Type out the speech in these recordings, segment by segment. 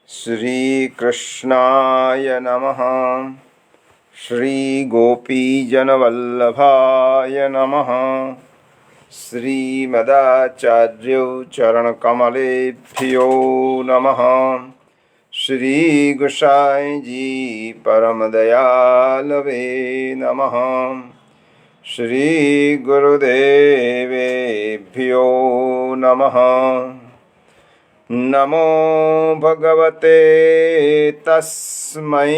श्री कृष्णाय नमः। श्री गोपीजनवल्लभाय नमः। श्रीमदाचार्यो चरणकमलेभ्यो नमः। श्री गोसाई जी परम दयालवे नमः। श्री गुरुदेवेभ्यो नमः। नमो भगवते तस्मै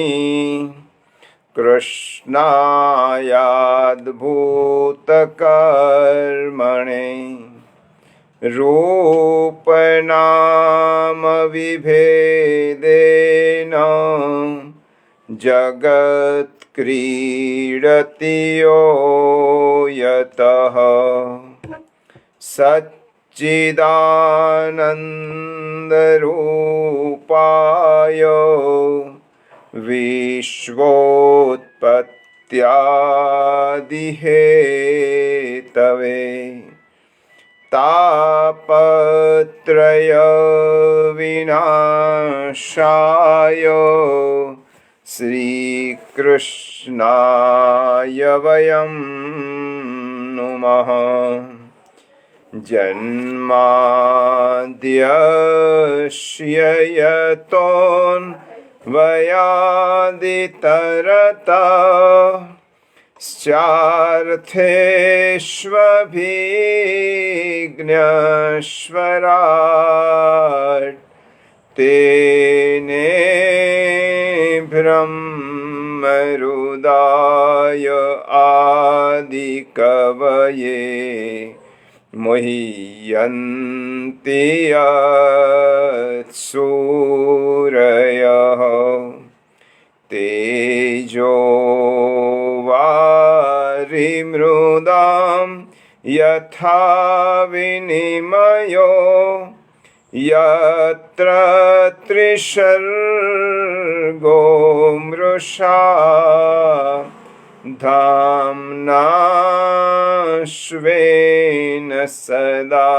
कृष्णायाद्भूतकर्मणे रूपनाम विभेदेन जगत्क्रीडति यो यतः सच्चिदानन्दरूपाय विश्वोत्पत्त्यादिहेतवे तापत्रय विनाशाय श्रीकृष्णाय वयं नुमः। जन्माद्यस्य यतोऽन्वयादितरतश्चार्थेष्वभिज्ञस्वराट् तेने ब्रह्मरुदाय आदिकवये मुह्यन्ति यत्सूरयः तेजो वारिमृदां यथा विनिमयो यत्र त्रिसर्गो मृषा धाम्ना स्वेन सदा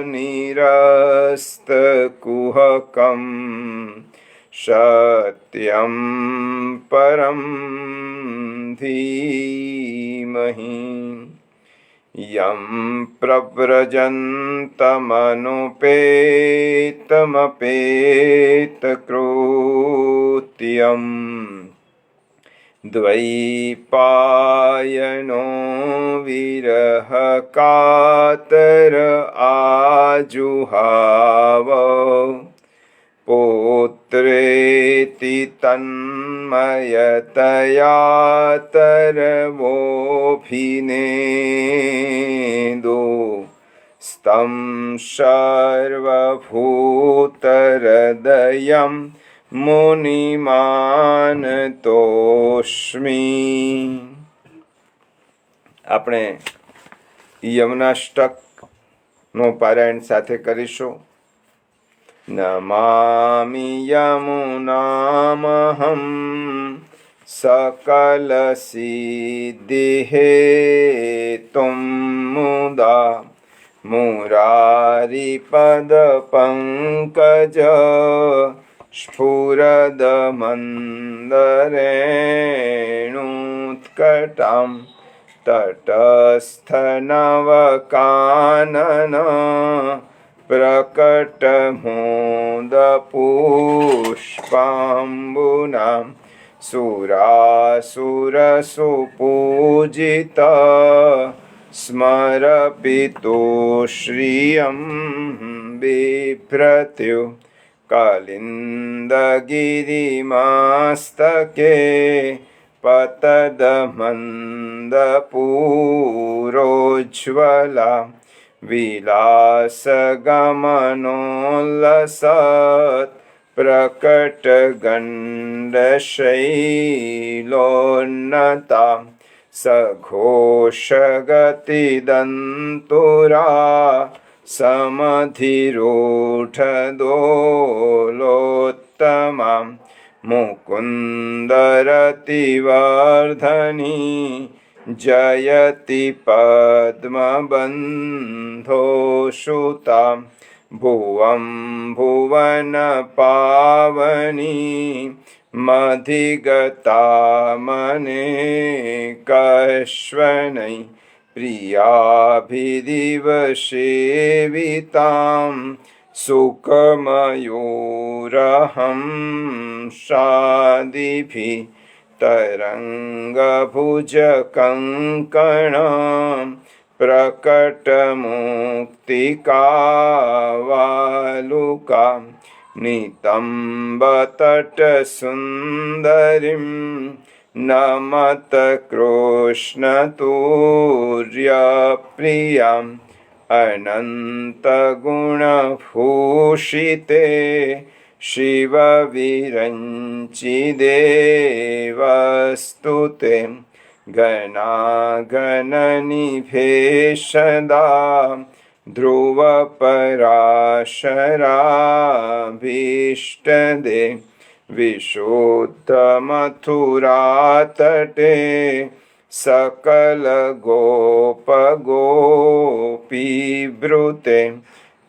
निरस्तकुहकं सत्यं परं धीमहि। यं प्रव्रजन्तमनुपेतमपेतकृत्यं द्वैपायनो विरहकातर आजुहाव पुत्रेति तन्मयतया तरवोऽभिनेदो स्तं सर्वभूतहृदयं मुनिमानतोऽस्मि। આપણે યમનાષ્ટકનો પારાયણ સાથે કરીશું। नमामि यमुनामहं सकलसिद्धिहेतुं मुदा मुरारिपदपङ्कज स्फुरदमन्दरेणुत्कटां तटस्थनवकानन प्रकटमोदपुष्पाम्बुनां सुरासुरसुपूजित स्मरपितुश्रियं बिभ्रत्यो कलिन्दगिरिमस्तके पतदमन्दपूरोज्ज्वला विलासगमनोल्लसत् प्रकटगण्डशैलोन्नता सघोषगतिदन्तुरा समधिरूढदोलोत्तमां मुकुन्दरतिवर्धनी जयति पद्मबन्धो सुतां भुवं भुवनपावनी मधिगतामनेकश्वनै प्रियाभिदिव सेवितां सुखमयूरहंसादिभिः तरङ्गभुजकङ्कणं प्रकटमुक्तिकावालुकां नितम्बतटसुन्दरीं नमतकृष्णतुर्यप्रियाम् अनन्तगुणभूषिते शिवविरञ्चिदेवस्तुते गणागणनिभेशदा ध्रुवपराशराभीष्टदे विशुद्धमथुरातटे सकलगोपगोपीवृते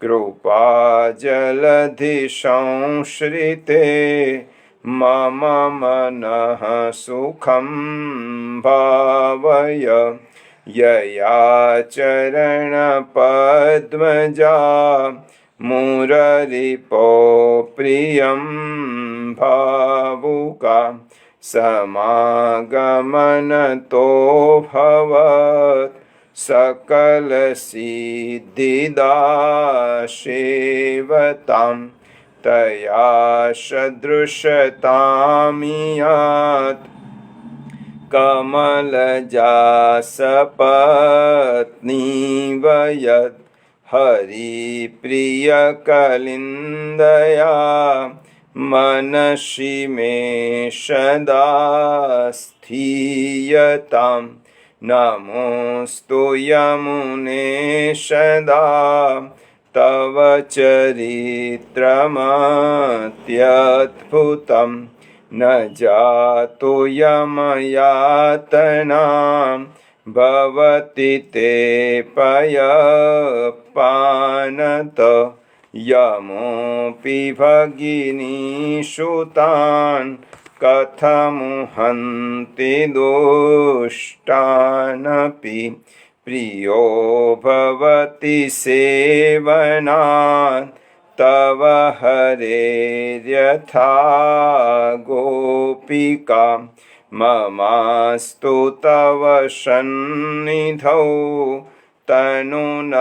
कृपाजलधिसंश्रिते मम मनः सुखं भावय यया चरणपद्मजा मुररिपो प्रियं भावुका समागमनतो भवत् सकलसिद्धिदासेवतां तया सदृशतामियात् कमलजासपत्नीवयत् हरिप्रियकलिन्दया मनसि मे सदा स्थीयतां नमोऽस्तु यमुने सदा तव चरित्रमत्यद्भुतं न जातु यमयातनां भवति ते पयःपानत यमोऽपि भगिनीसुतान् कथमुहन्ति दुष्टानपि प्रियो भवति सेवनात् तव हरेर्यथा गोपिका ममास्तु तव सन्निधौ तनुनवत्वमेतावतां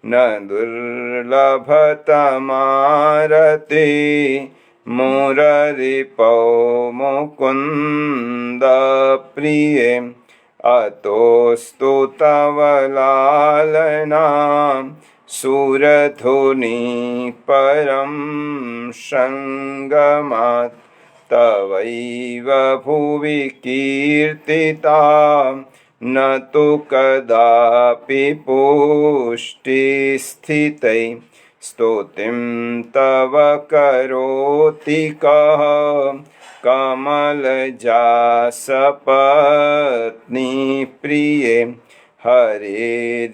न दुर्लभतमारते मुररिपौ मुकुन्दप्रिये अतोऽस्तु तव लालनां सुरधुनी परं सङ्गमात् तवैव भुवि कीर्तिता न तु कदापि पुष्टिस्थितै स्तुतिं तव करोति कः कमलजासपत्नीप्रिये हरेर्यदनुसेवया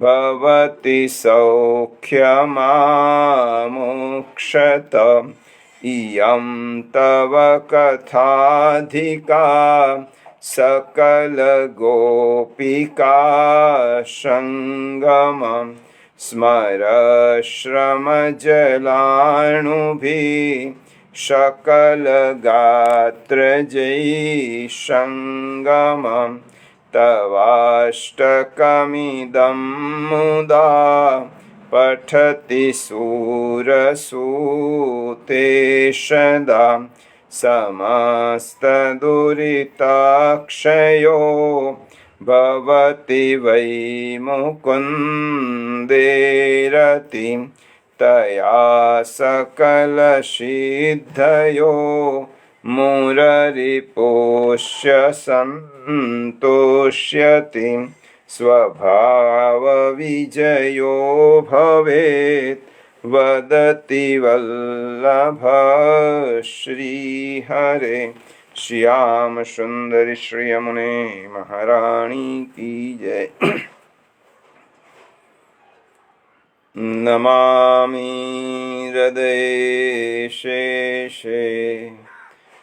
भवति सौख्यमामोक्षत इयं तव कथाधिका सकलगोपिका सङ्गमं स्मरश्रमजलाणुभिः सकलगात्रजैः तवाष्टकमिदं मुदा पठति सूरसूते सदा समस्तदुरिताक्षयो भवति वै मुकुन्दे रतिं तया सकलसिद्धयो मुररिपुष्य सन्तुष्यति स्वभावविजयो भवेत् वदति वल्लभ श्रीहरे। श्याम सुंदरी श्री यमुने महारानी की जय। नमामि हृदये शेषे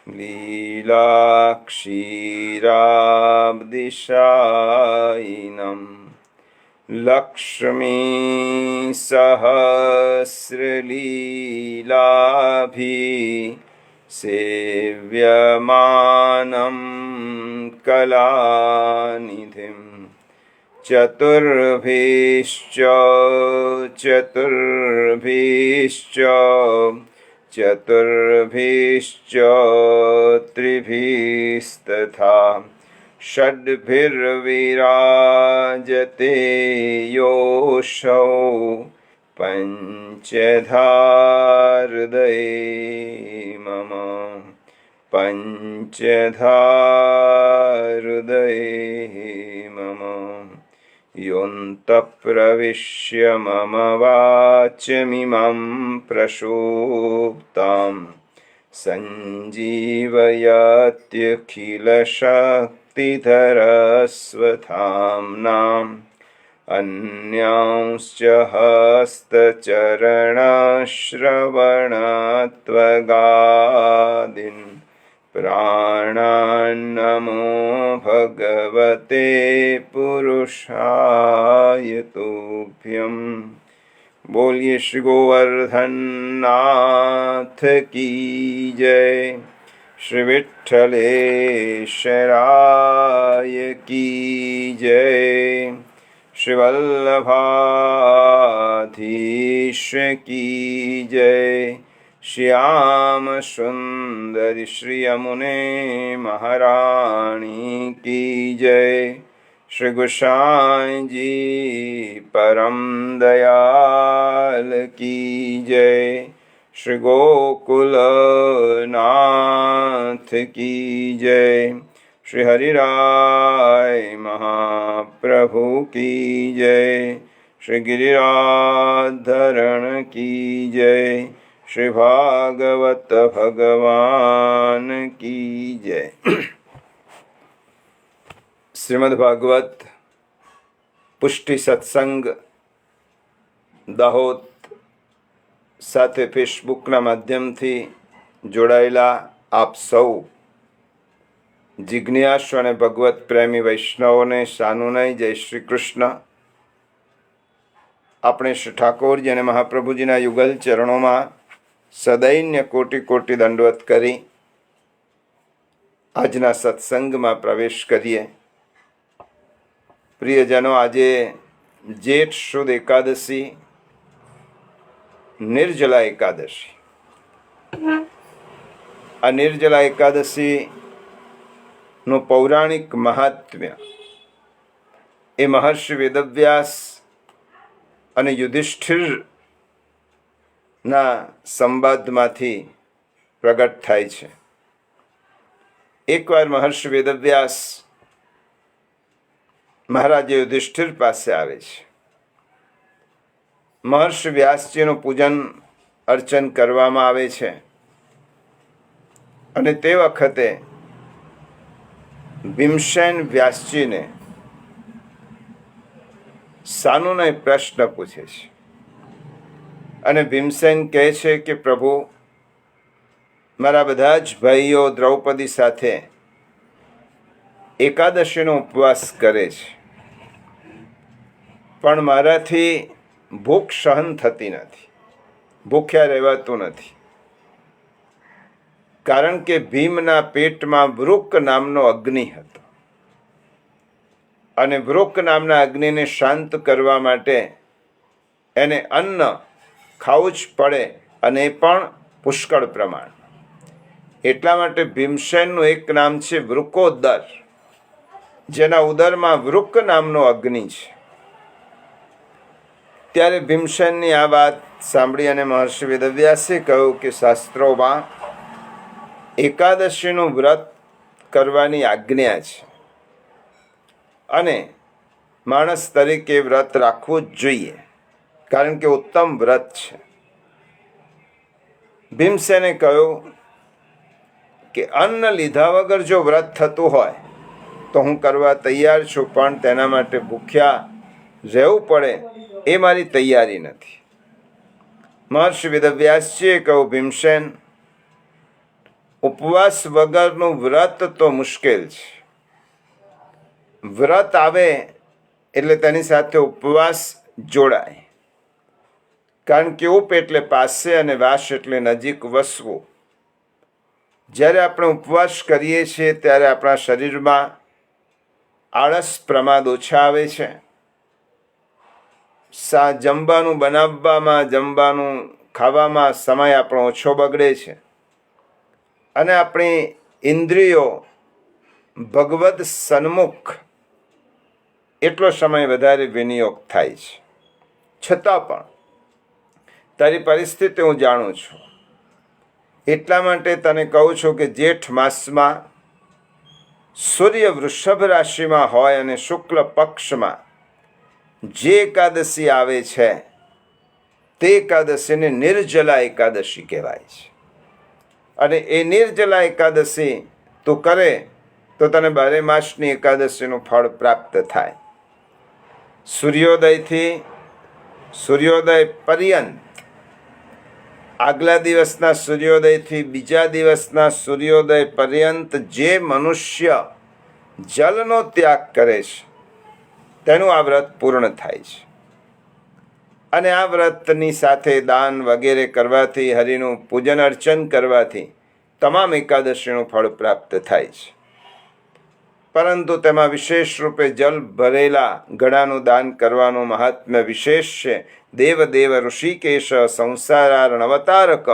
लीलाक्षीराब्धिशायिनं लक्ष्मी सहस्रलीलाभिः सेव्यमानं कलानिधिं चतुर्भिश्च त्रिभिस्तथा षड्भिर्विराजते योऽसौ पञ्चधा हृदये मम। पञ्चधा हृदये मम। योऽन्तः प्रविश्य मम वाचमिमं प्रसुप्तां सञ्जीवयत्यखिलशक्तिधरस्वधाम्नाम् अन्यांश्च हस्तचरणश्रवणत्वगादीन् प्राणान्नमो भगवते पुरुषाय तुभ्यं। बोलिए श्री गोवर्धन नाथ की जय। श्री विठ्ठलेश्वराय की जय। श्री वल्लभाधीश की जय। श्याम सुंदरी श्री यमुने महारानी की जय। श्री गोसाई जी परम दयाल की जय। श्री गोकुल नाथ की जय। श्री हरिराय महाप्रभु की जय। श्री गिरिराधरण की जय। श्री भागवत भगवान की जय। श्रीमद् भागवत પુષ્ટિ સત્સંગ દાહોદ સાથે ફેસબુકના માધ્યમથી જોડાયેલા આપ સૌ જિજ્ઞાસુ અને ભગવત પ્રેમી વૈષ્ણવોને સાનુનય જય શ્રી કૃષ્ણ। આપણે શ્રી ઠાકોરજી અને મહાપ્રભુજીના યુગલ ચરણોમાં સદૈન્ય કોટી કોટી દંડવત કરી આજના સત્સંગમાં પ્રવેશ કરીએ। પ્રિયજનો, આજે જેઠ સુદ એકાદશી, નિર્જલા એકાદશી। આ નિર્જલા એકાદશીનું પૌરાણિક મહાત્મ્ય એ મહર્ષિ વેદવ્યાસ અને યુધિષ્ઠિરના સંવાદમાંથી પ્રગટ થાય છે। એકવાર મહર્ષિ વેદવ્યાસ મહારાજે યુધિષ્ઠિર પાસે આવે છે। મહર્ષિ વ્યાસજીનું પૂજન અર્ચન કરવામાં આવે છે અને તે વખતે ભીમસેન વ્યાસજીને સાનુનય પ્રશ્ન પૂછે છે અને ભીમસેન કહે છે કે પ્રભુ, મારા બધા જ ભાઈઓ દ્રૌપદી સાથે એકાદશીનો ઉપવાસ કરે છે, પણ મારાથી ભૂખ સહન થતી નથી, ભૂખ્યા રહેવાતું નથી, કારણ કે ભીમના પેટમાં વૃક નામનો અગ્નિ હતો અને વૃક નામના અગ્નિને શાંત કરવા માટે એને અન્ન ખાવું જ પડે અને એ પણ પુષ્કળ પ્રમાણ। એટલા માટે ભીમસેનનું એક નામ છે વૃકોદર, જેના ઉદરમાં વૃક નામનો અગ્નિ છે। ત્યારે ભીમસેનની આ વાત સાંભળી અને મહર્ષિ વેદવ્યાસે કહ્યું કે શાસ્ત્રોમાં એકાદશીનું વ્રત કરવાની આજ્ઞા છે અને માણસ તરીકે વ્રત રાખવું જ જોઈએ, કારણ કે ઉત્તમ વ્રત છે। ભીમસેને કહ્યું કે અન્ન લીધા વગર જો વ્રત થતું હોય તો હું કરવા તૈયાર છું, પણ તેના માટે ભૂખ્યા રહેવું પડે એ મારી તૈયારી નથી. મહર્ષિ વેદવ્યાસજીએ કહ્યું, ભીમસેન, ઉપવાસ વગરનું વ્રત તો મુશ્કેલ છે. વ્રત આવે એટલે તેની સાથે ઉપવાસ જોડાય, કારણ કે ઉપ એટલે પાસે અને વાસ એટલે નજીક વસવું. જ્યારે આપણે ઉપવાસ કરીએ છીએ ત્યારે આપણા શરીરમાં આળસ પ્રમાદ ઓછા આવે છે. જમવાનું બનાવવામાં, જમવાનું ખાવામાં સમય આપણો ઓછો બગડે છે અને આપણી ઇન્દ્રિયો ભગવદ સન્મુખ એટલો સમય વધારે વિનિયોગ થાય છે. છતાં પણ તારી પરિસ્થિતિ હું જાણું છું, એટલા માટે તને કહું છું કે જેઠ માસમાં સૂર્ય વૃષભ રાશિમાં હોય અને શુક્લ પક્ષમાં જે એકાદશી આવે છે તે એકાદશીને નિર્જલા એકાદશી કહેવાય છે. અને એ નિર્જલા એકાદશી તું કરે તો તને 12 માસની એકાદશીનું ફળ પ્રાપ્ત થાય. સૂર્યોદયથી સૂર્યોદય પર્યંત, આગલા દિવસના સૂર્યોદયથી બીજા દિવસના સૂર્યોદય પર્યંત જે મનુષ્ય જલનો ત્યાગ કરે છે તેનું આ વ્રત પૂર્ણ થાય છે. અને આ વ્રતની સાથે દાન વગેરે કરવાથી, હરિનું પૂજન અર્ચન કરવાથી તમામ એકાદશીનું ફળ પ્રાપ્ત થાય છે. પરંતુ તેમાં વિશેષ રૂપે જલ ભરેલા ઘડાનું દાન કરવાનું મહાત્મ્ય વિશેષ છે. દેવદેવ ઋષિકેશ સંસારાર્ણવતારક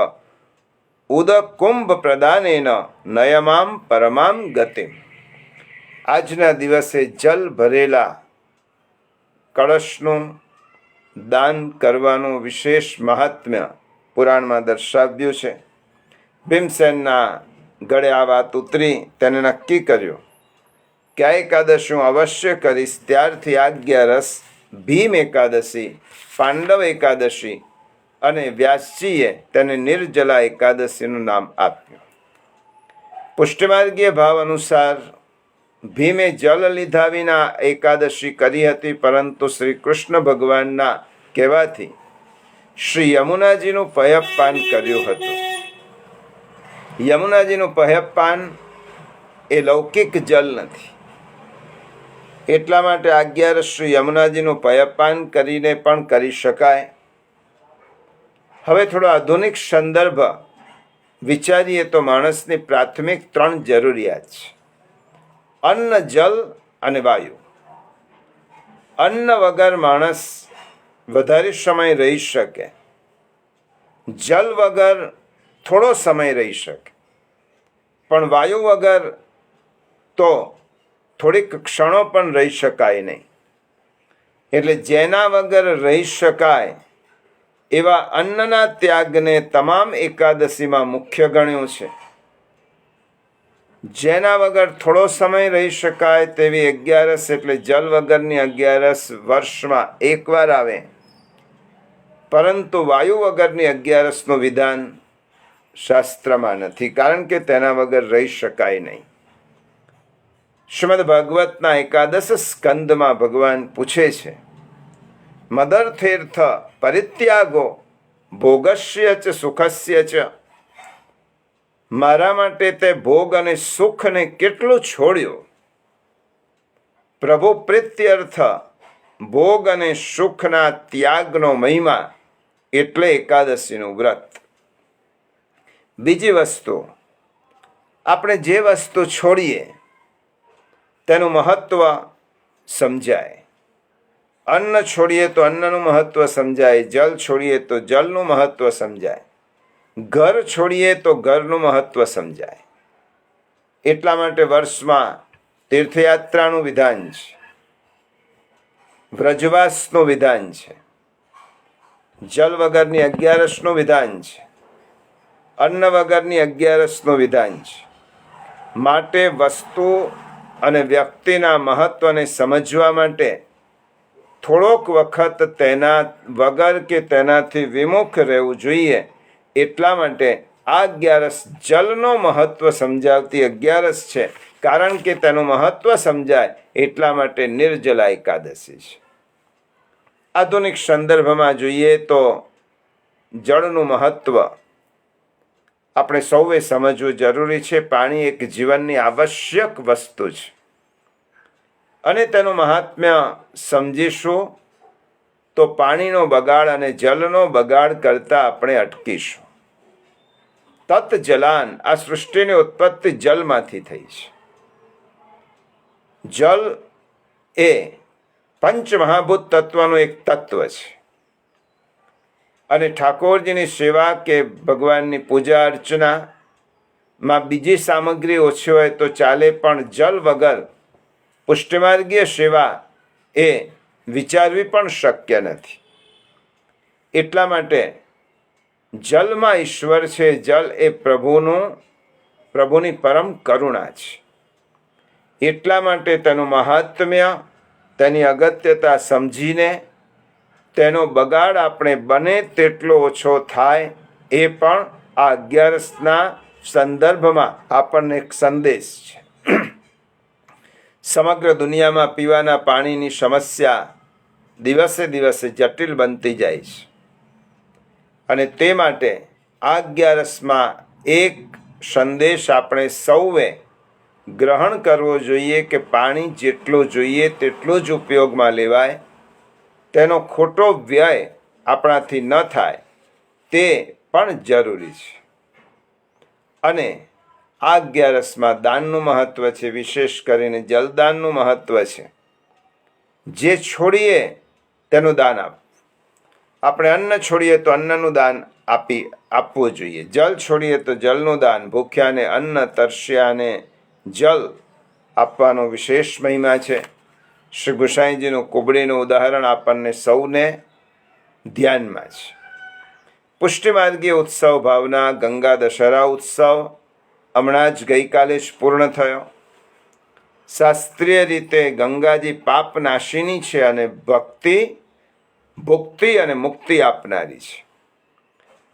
ઉદકુંભ પ્રદાનેન નયમામ પરમામ ગતિમ. આજના દિવસે જલ ભરેલા કળશનું દાન કરવાનું વિશેષ મહાત્મ્ય પુરાણમાં દર્શાવ્યું છે. ભીમસેનના ગળે આ વાત ઉતરી. તેને નક્કી કર્યું કે આ એકાદશી હું અવશ્ય કરીશ. ત્યારથી અગિયારસ, ભીમ એકાદશી, પાંડવ એકાદશી અને વ્યાસજીએ તેને નિર્જલા એકાદશીનું નામ આપ્યું. પુષ્ટિમાર્ગીય ભાવ અનુસાર ભીમે જલ લીધા વિના એકાદશી કરી હતી, પરંતુ શ્રી કૃષ્ણ ભગવાનના કહેવાથી શ્રી યમુનાજીનું પયપાન કર્યું હતું. યમુનાજીનું પયપાન એ લૌકિક જલ નથી, એટલા માટે 11 શ્રી યમુનાજીનું પયપાન કરીને પણ કરી શકાય. હવે થોડો આધુનિક સંદર્ભ વિચારીએ તો માણસની પ્રાથમિક 3 જરૂરિયાત છે: અન્ન, જલ અને વાયુ. અન્ન વગર માણસ વધારે સમય રહી શકે, જલ વગર થોડો સમય રહી શકે, પણ વાયુ વગર તો થોડીક ક્ષણો પણ રહી શકાય નહીં. એટલે જેના વગર રહી શકાય એવા અન્નના ત્યાગને તમામ એકાદશીમાં મુખ્ય ગણ્યું છે. જેના વગર થોડો સમય રહી શકાય તેવી 11 એટલે જલ વગરની 11 વર્ષમાં એકવાર આવે, પરંતુ વાયુ વગરની 11નું વિધાન શાસ્ત્રમાં નથી, કારણ કે તેના વગર રહી શકાય નહીં. શ્રીમદ ભાગવતના 11 સ્કંદમાં ભગવાન પૂછે છે, મદર્થેર્થ પરિત્યાગો ભોગસ્ય ચ સુખસ્ય ચ. મારા માટે તે ભોગ અને સુખને કેટલું છોડ્યું. પ્રભુ પ્રીત્યર્થ ભોગ અને સુખના ત્યાગનો મહિમા એટલે એકાદશીનું વ્રત. બીજી વસ્તુ, આપણે જે વસ્તુ છોડીએ તેનું મહત્વ સમજાય. અન્ન છોડીએ તો અન્નનું મહત્વ સમજાય, જલ છોડીએ તો જલનું મહત્વ સમજાય, ઘર છોડીએ તો ઘરનું મહત્વ સમજાય. એટલા માટે વર્ષમાં તીર્થયાત્રાનું વિધાન છે, વ્રજવાસનું વિધાન છે, જલ વગરની 11નું વિધાન છે, અન્ન વગરની 11નું વિધાન છે. માટે વસ્તુ અને વ્યક્તિના મહત્વને સમજવા માટે થોડોક વખત તેના વગર કે તેનાથી વિમુખ રહેવું જોઈએ. એટલા માટે આ અગિયારસ જલનો મહત્વ સમજાવતી અગિયારસ છે, કારણ કે તેનું મહત્વ સમજાય એટલા માટે નિર્જલા એકાદશી છે. આધુનિક સંદર્ભમાં જોઈએ તો જળનું મહત્વ આપણે સૌએ સમજવું જરૂરી છે. પાણી એક જીવનની આવશ્યક વસ્તુ છે અને તેનું મહાત્મ્ય સમજીશું તો પાણીનો બગાડ અને જલનો બગાડ કરતા આપણે અટકીશું. તત જલાન, આ સૃષ્ટિની ઉત્પત્તિ જલમાંથી થઈ છે. જલ એ પંચમહાભૂત તત્વનું એક તત્વ છે અને ઠાકોરજીની સેવા કે ભગવાનની પૂજા અર્ચનામાં બીજી સામગ્રી ઓછી હોય તો ચાલે, પણ જલ વગર પુષ્ટિમાર્ગીય સેવા એ વિચારવી પણ શક્ય નથી. એટલા માટે જલમાં ઈશ્વર છે. જલ એ પ્રભુની પરમ કરુણા છે. એટલા માટે તેનું મહાત્મ્ય, તેની અગત્યતા સમજીને તેનો બગાડ આપણે બને તેટલો ઓછો થાય એ પણ આ અગિયારસના સંદર્ભમાં આપણને એક સંદેશ છે. સમગ્ર દુનિયામાં પીવાના પાણીની સમસ્યા દિવસે દિવસે જટિલ બનતી જાય છે અને તે માટે આ અગિયારસમાં એક સંદેશ આપણે સૌએ ગ્રહણ કરવો જોઈએ કે પાણી જેટલું જોઈએ તેટલું જ ઉપયોગમાં લેવાય, તેનો ખોટો વ્યય આપણાથી ન થાય તે પણ જરૂરી છે. અને આ અગિયારસમાં દાનનું મહત્વ છે, વિશેષ કરીને જલદાનનું મહત્વ છે. જે છોડીએ તેનું દાન આપવું. આપણે અન્ન છોડીએ તો અન્નનું દાન આપવું જોઈએ. જલ છોડીએ તો જલનું દાન. ભૂખ્યાને અન્ન, તરસ્યાને જલ આપવાનો વિશેષ મહિમા છે. શ્રી ગુસાઈજીનું કુબડીનું ઉદાહરણ આપણને સૌને ધ્યાનમાં છે. પુષ્ટિમાર્ગીય ઉત્સવ ભાવના ગંગા દશહરા ઉત્સવ હમણાં જ ગઈકાલે જ પૂર્ણ થયો. શાસ્ત્રીય રીતે ગંગાજી પાપ નાશિની છે અને ભુક્તિ અને મુક્તિ આપનારી છે.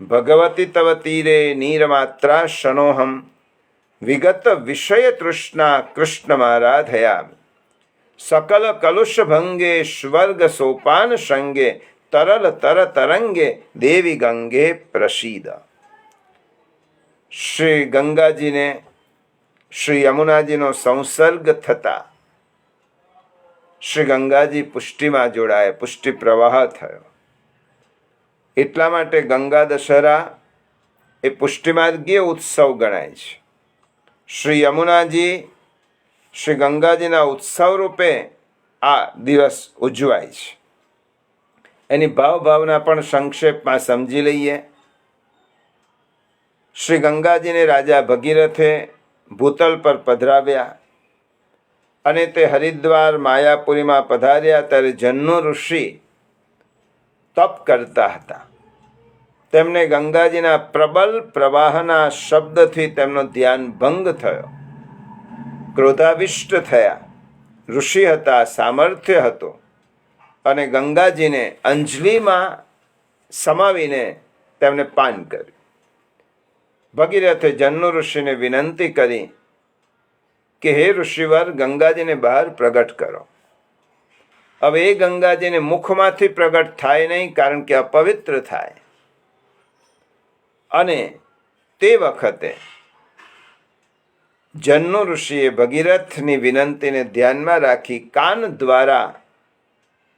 ભગવતી તવ તીરે નીરમાત્રા શનોહમ વિગત વિષય તૃષ્ણા કૃષ્ણમારાધયામિ સકલ કલુષ ભંગે સ્વર્ગ સોપાન સંગે તરલ તર તરંગે દેવી ગંગે પ્રસીદ. શ્રી ગંગાજીને શ્રી યમુનાજીનો સંસર્ગ થતા શ્રી ગંગાજી પુષ્ટિમાં જોડાયા, પુષ્ટિ પ્રવાહ થયો. એટલા માટે ગંગા દશહરા એ પુષ્ટિમાર્ગીય ઉત્સવ ગણાય છે. શ્રી યમુનાજી શ્રી ગંગાજીના ઉત્સવ રૂપે આ દિવસ ઉજવાય છે. એની ભાવના પણ સંક્ષેપમાં સમજી લઈએ. શ્રી ગંગાજીને રાજા ભગીરથે ભૂતલ પર પધરાવ્યા અને તે હરિદ્વાર માયાપુરીમાં પધાર્યા ત્યારે જન્નુ ઋષિ તપ કરતા હતા. તેમને ગંગાજીના પ્રબલ પ્રવાહના શબ્દથી તેમનો ધ્યાન ભંગ થયો. ક્રોધાવિષ્ટ થયા. ઋષિ હતા, સામર્થ્ય હતું અને ગંગાજીને અંજલિમાં સમાવીને તેમને પાન કર્યું. ભગીરથે જન્નુ ઋષિને વિનંતી કરી કે હે ઋષિવર, ગંગાજીને બહાર પ્રગટ કરો. હવે એ ગંગાજીને મુખમાંથી પ્રગટ થાય નહીં, કારણ કે અપવિત્ર થાય. અને તે વખતે જન્નુ ઋષિએ ભગીરથની વિનંતીને ધ્યાનમાં રાખી કાન દ્વારા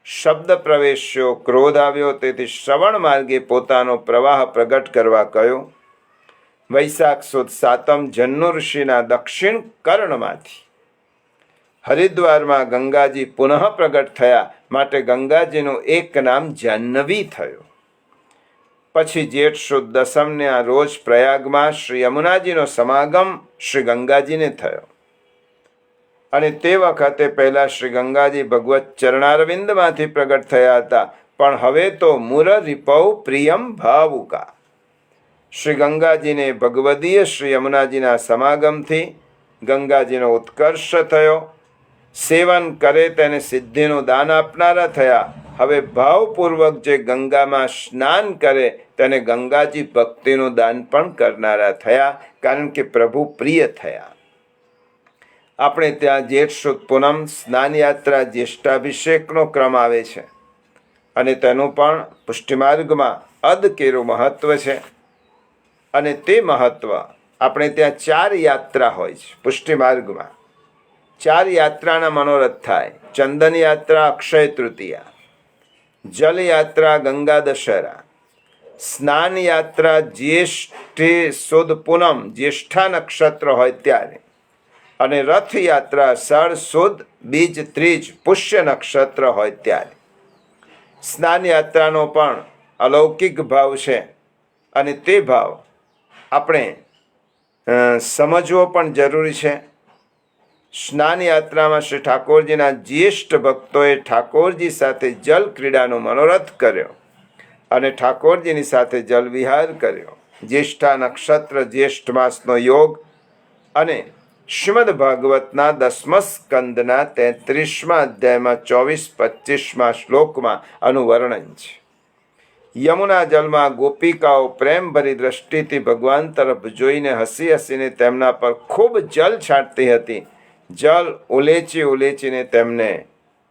શબ્દ પ્રવેશ્યો, ક્રોધ આવ્યો, તેથી શ્રવણ માર્ગે પોતાનો પ્રવાહ પ્રગટ કરવા કહ્યું. વૈશાખ સુદ સાતમ જન્નુ ઋષિના દક્ષિણ કર્ણમાંથી હરિદ્વારમાં ગંગાજી પુનઃ પ્રગટ થયા, માટે ગંગાજીનું એક નામ જાહ્નવી થયું. પછી જેઠ સુદ દસમને આ રોજ પ્રયાગમાં શ્રી યમુનાજીનો સમાગમ શ્રી ગંગાજીને થયો અને તે વખતે પહેલા શ્રી ગંગાજી ભગવત ચરણારવિંદમાંથી પ્રગટ થયા હતા, પણ હવે તો મુરરિપૌ પ્રિયમ ભાવુકા. શ્રી ગંગાજીને ભગવદીય શ્રી યમુનાજીના સમાગમથી ગંગાજીનો ઉત્કર્ષ થયો. સેવન કરે તેને સિદ્ધિનું દાન આપનારા થયા. હવે ભાવપૂર્વક જે ગંગામાં સ્નાન કરે તેને ગંગાજી ભક્તિનું દાન પણ કરનારા થયા, કારણ કે પ્રભુ પ્રિય થયા. આપણે ત્યાં જેઠ સુદ પૂનમ સ્નાન યાત્રા જ્યેષ્ઠાભિષેકનો ક્રમ આવે છે અને તેનું પણ પુષ્ટિમાર્ગમાં અદકેરું મહત્વ છે. અને તે મહત્વ આપણે ત્યાં 4 યાત્રા હોય છે. પુષ્ટિમાર્ગમાં 4 યાત્રાના મનોરથ થાય. ચંદન યાત્રા અક્ષય તૃતીયા, જલ યાત્રા ગંગા દશેરા, સ્નાન યાત્રા જ્યેષ્ઠ સુદ પૂનમ જ્યેષ્ઠા નક્ષત્ર હોય ત્યારે, અને રથયાત્રા અષાઢ સુદ બીજ ત્રીજ પુષ્ય નક્ષત્ર હોય ત્યારે. સ્નાન યાત્રાનો પણ અલૌકિક ભાવ છે અને તે ભાવ આપણે સમજવો પણ જરૂરી છે. સ્નાન યાત્રામાં શ્રી ઠાકોરજીના જ્યેષ્ઠ ભક્તોએ ઠાકોરજી સાથે જલ ક્રીડાનો મનોરથ કર્યો અને ઠાકોરજીની સાથે જલ વિહાર કર્યો. જ્યેષ્ઠા નક્ષત્ર, જ્યેષ્ઠ માસનો યોગ અને શ્રીમદ ભાગવતના 10મા સ્કંદના 33મા અધ્યાયમાં 24-25મા શ્લોકમાં આનું વર્ણન છે. યમુના જલમાં ગોપિકાઓ પ્રેમભરી દ્રષ્ટિથી ભગવાન તરફ જોઈને હસી હસીને તેમના પર ખૂબ જલ છાંટતી હતી. જલ ઉલેચીને તેમને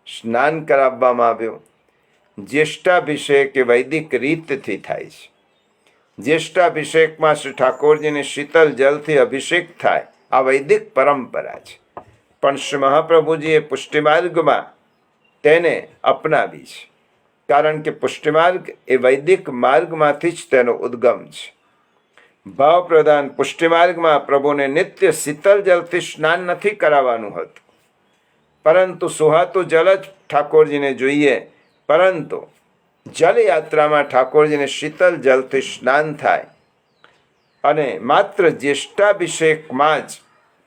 સ્નાન કરાવવામાં આવ્યું. જ્યેષ્ઠાભિષેક એ વૈદિક રીતથી થાય છે. જ્યેષ્ઠાભિષેકમાં શ્રી ઠાકોરજીને શીતલ જલથી અભિષેક થાય, આ વૈદિક પરંપરા છે. પણ શ્રી મહાપ્રભુજીએ પુષ્ટિમાર્ગમાં તેને અપનાવી છે, કારણ કે પુષ્ટિમાર્ગ એ વૈદિક માર્ગમાંથી જ તેનો ઉદ્ગમ છે. ભાવપ્રધાન પુષ્ટિમાર્ગમાં પ્રભુને નિત્ય શીતલ જલથી સ્નાન નથી કરાવવાનું હતું, પરંતુ સુહાતું જલ જ ઠાકોરજીને જોઈએ. પરંતુ જલયાત્રામાં ઠાકોરજીને શીતલ જલથી સ્નાન થાય અને માત્ર જ્યેષ્ઠાભિષેકમાં જ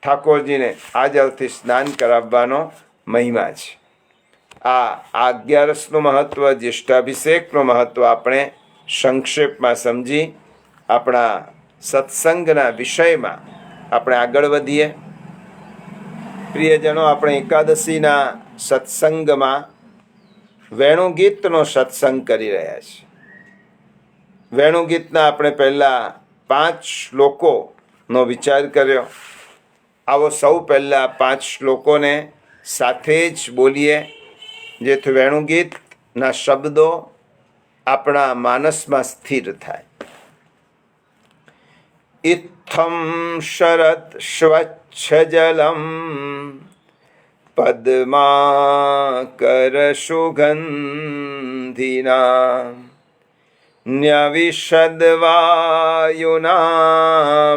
ઠાકોરજીને આ જલથી સ્નાન કરાવવાનો મહિમા છે. આ 11રસનું મહત્વ, જ્યેષ્ઠાભિષેકનું મહત્વ આપણે સંક્ષેપમાં સમજી આપણા સત્સંગના વિષયમાં આપણે આગળ વધીએ. પ્રિયજનો, આપણે એકાદશીના સત્સંગમાં વેણુગીતનો સત્સંગ કરી રહ્યા છીએ. વેણુગીતના આપણે પહેલાં 5 શ્લોકોનો વિચાર કર્યો. આવો સૌ પહેલાં 5 શ્લોકોને સાથે જ બોલીએ, જેથી વેણુગીતના શબ્દો આપણા માનસમાં સ્થિર થાય. ઇત્થમ શરદ સ્વચ્છ જલમ પદ્માકર સુગંધિના ન્યવિશદવાયુના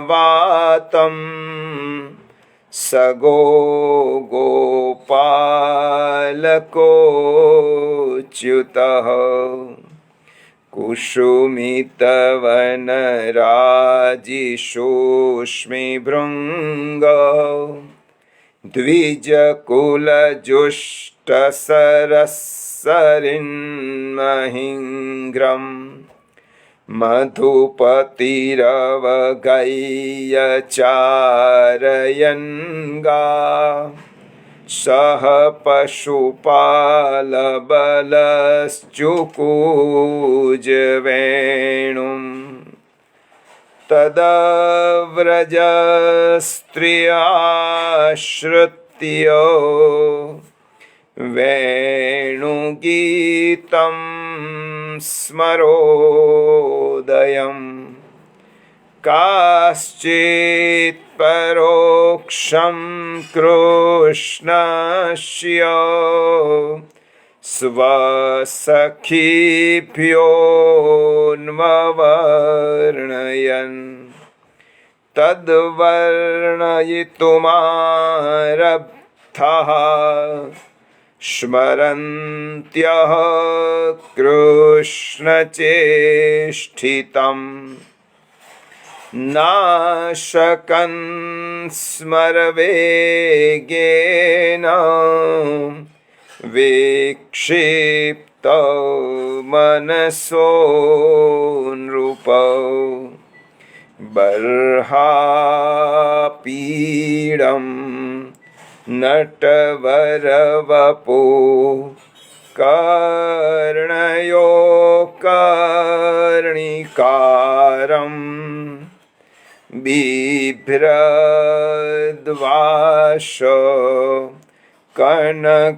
વાતમ સગો ગોપાલકોચ્યુતઃ કુસુમિતવનરાજીસૂક્ષ્મિભૃંગ દ્વિજકુલજુષ્ટસરસરિન્મહિંગ્રમ મધુપતિરવગય્યચારયન્ગા સહ પશુપાલબલશ્ચુકુજવેણું તદવ્રજસ્ત્રિયાશ્રિત્ય વેણુગીતમ સ્મરોદયમ કાશ્ચિત પરોક્ષમ કૃષ્ણસ્ય સ્વસખીભ્યોન્વર્ણયન તદ્વર્ણયિતુમારબ્ધઃ સ્મરન્ત્યઃ કૃષ્ણચેષ્ટિતम् નાશકન સ્મરવેગેન વિક્ષિપ્ત મનસો નૃપ બર્હાપીડમ નટવરવપુ કર્ણયો કર્ણિકારમ બિભ્રદ્વાસ કનકકપિશમ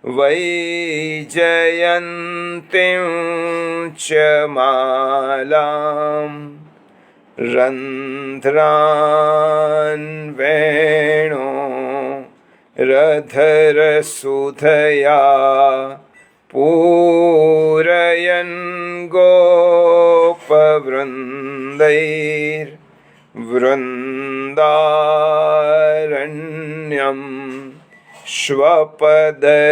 વૈજયંતીં ચ માલામ રંધ્રાન વેણો રધરસુધયા પૂરયન ગોપવૃંદૈર વૃંદારણ્યમ શ્વપદરમણમ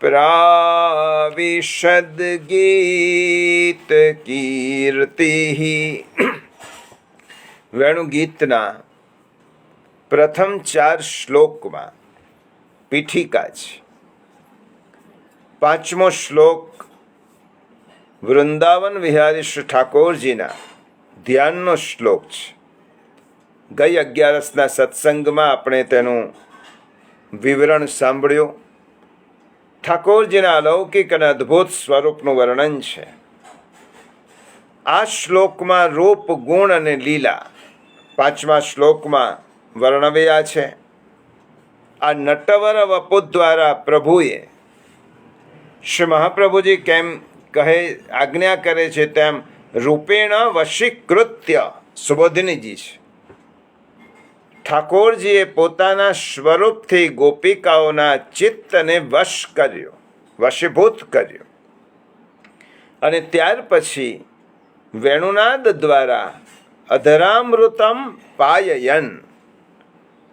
પ્રાવિશદ ગીત કીર્તિ. વેણુગીતના પ્રથમ 4 શ્લોકમાં પીઠિકા છે. 5મો શ્લોક વૃંદાવન વિહારી શ્રી ઠાકોરજીના ધ્યાનનો શ્લોક છે. ગઈ 11ના સત્સંગમાં આપણે તેનું વિવરણ સાંભળ્યું. ઠાકોરજીના અલૌકિક અને અદ્ભુત સ્વરૂપનું વર્ણન છે. આ શ્લોકમાં રૂપ, ગુણ અને લીલા 5મા શ્લોકમાં વર્ણવ્યા છે. આ નટવર વપુ દ્વારા પ્રભુએ શ્રી મહાપ્રભુજી કેમ કહે આજ્ઞા કરે છે તેમ રૂપેણ વશીકૃત્ય સુબોધિનીજી છે. ઠાકોરજીએ પોતાના સ્વરૂપથી ગોપિકાઓના ચિત્તને વશ કર્યો, વશીભૂત કર્યો. અને ત્યાર પછી વેણુનાદ દ્વારા અધરામૃતમ પાયયન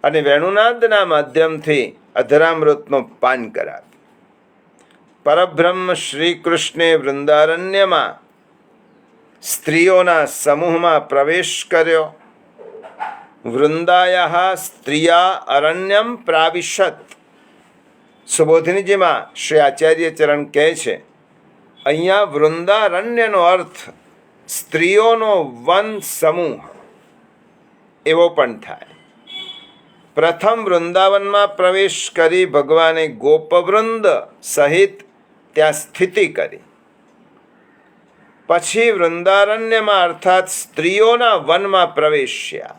અને વેણુનાદના માધ્યમથી અધરામૃતનું પાન કરાવે. પરબ્રહ્મ શ્રી કૃષ્ણે વૃંદારણ્યમાં સ્ત્રીઓના સમૂહમાં પ્રવેશ કર્યો. વૃંદાયા સ્ત્રિયા અરણ્યમ પ્રાવિશત. સુબોધિનીજીમાં શ્રી આચાર્ય ચરણ કહે છે, અહીંયા વૃંદારણ્યનો અર્થ સ્ત્રીઓનો વન સમૂહ એવો પણ થાય. પ્રથમ વૃંદાવનમાં પ્રવેશ કરી ભગવાને ગોપવૃંદ સહિત ત્યાં સ્થિતિ કરી. પછી વૃંદારણ્યમાં અર્થાત સ્ત્રીઓના વનમાં પ્રવેશ્યા.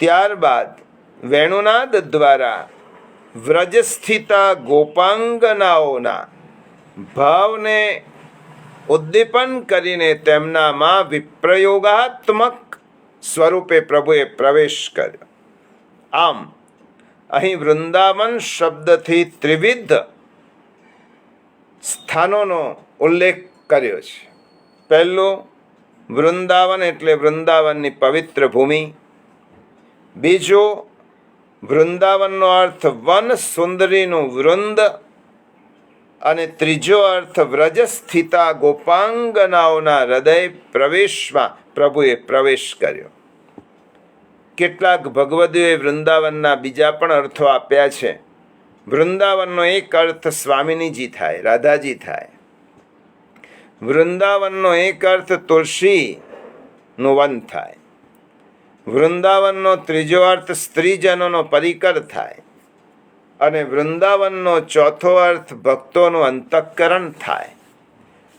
ત્યારબાદ વેણુનાદ દ્વારા વ્રજસ્થિતા ગોપાંગનાઓના ભાવને ઉદ્દીપન કરીને તેમનામાં વિપ્રયોગાત્મક સ્વરૂપે પ્રભુએ પ્રવેશ કર્યો. આમ અહીં વૃંદાવન શબ્દથી ત્રિવિધ સ્થાનોનો ઉલ્લેખ કર્યો છે. પહેલું વૃંદાવન એટલે વૃંદાવનની પવિત્ર ભૂમિ. બીજું વૃંદાવનનો અર્થ વન સુંદરીનું વૃંદ. અને ત્રીજો અર્થ વ્રજ સ્થિતા ગોપાંગનાઓના હૃદય પ્રવેશમાં પ્રભુએ પ્રવેશ કર્યો. કેટલાક ભગવદીઓએ વૃંદાવનના બીજા પણ અર્થો આપ્યા છે. વૃંદાવનનો એક અર્થ સ્વામિનીજી થાય, રાધાજી થાય. વૃંદાવનનો એક અર્થ તુલસીનું વન થાય. વૃંદાવનનો ત્રીજો અર્થ સ્ત્રીજનોનો પરિકર થાય. અને વૃંદાવનનો ચોથો અર્થ ભક્તોનું અંતઃકરણ થાય.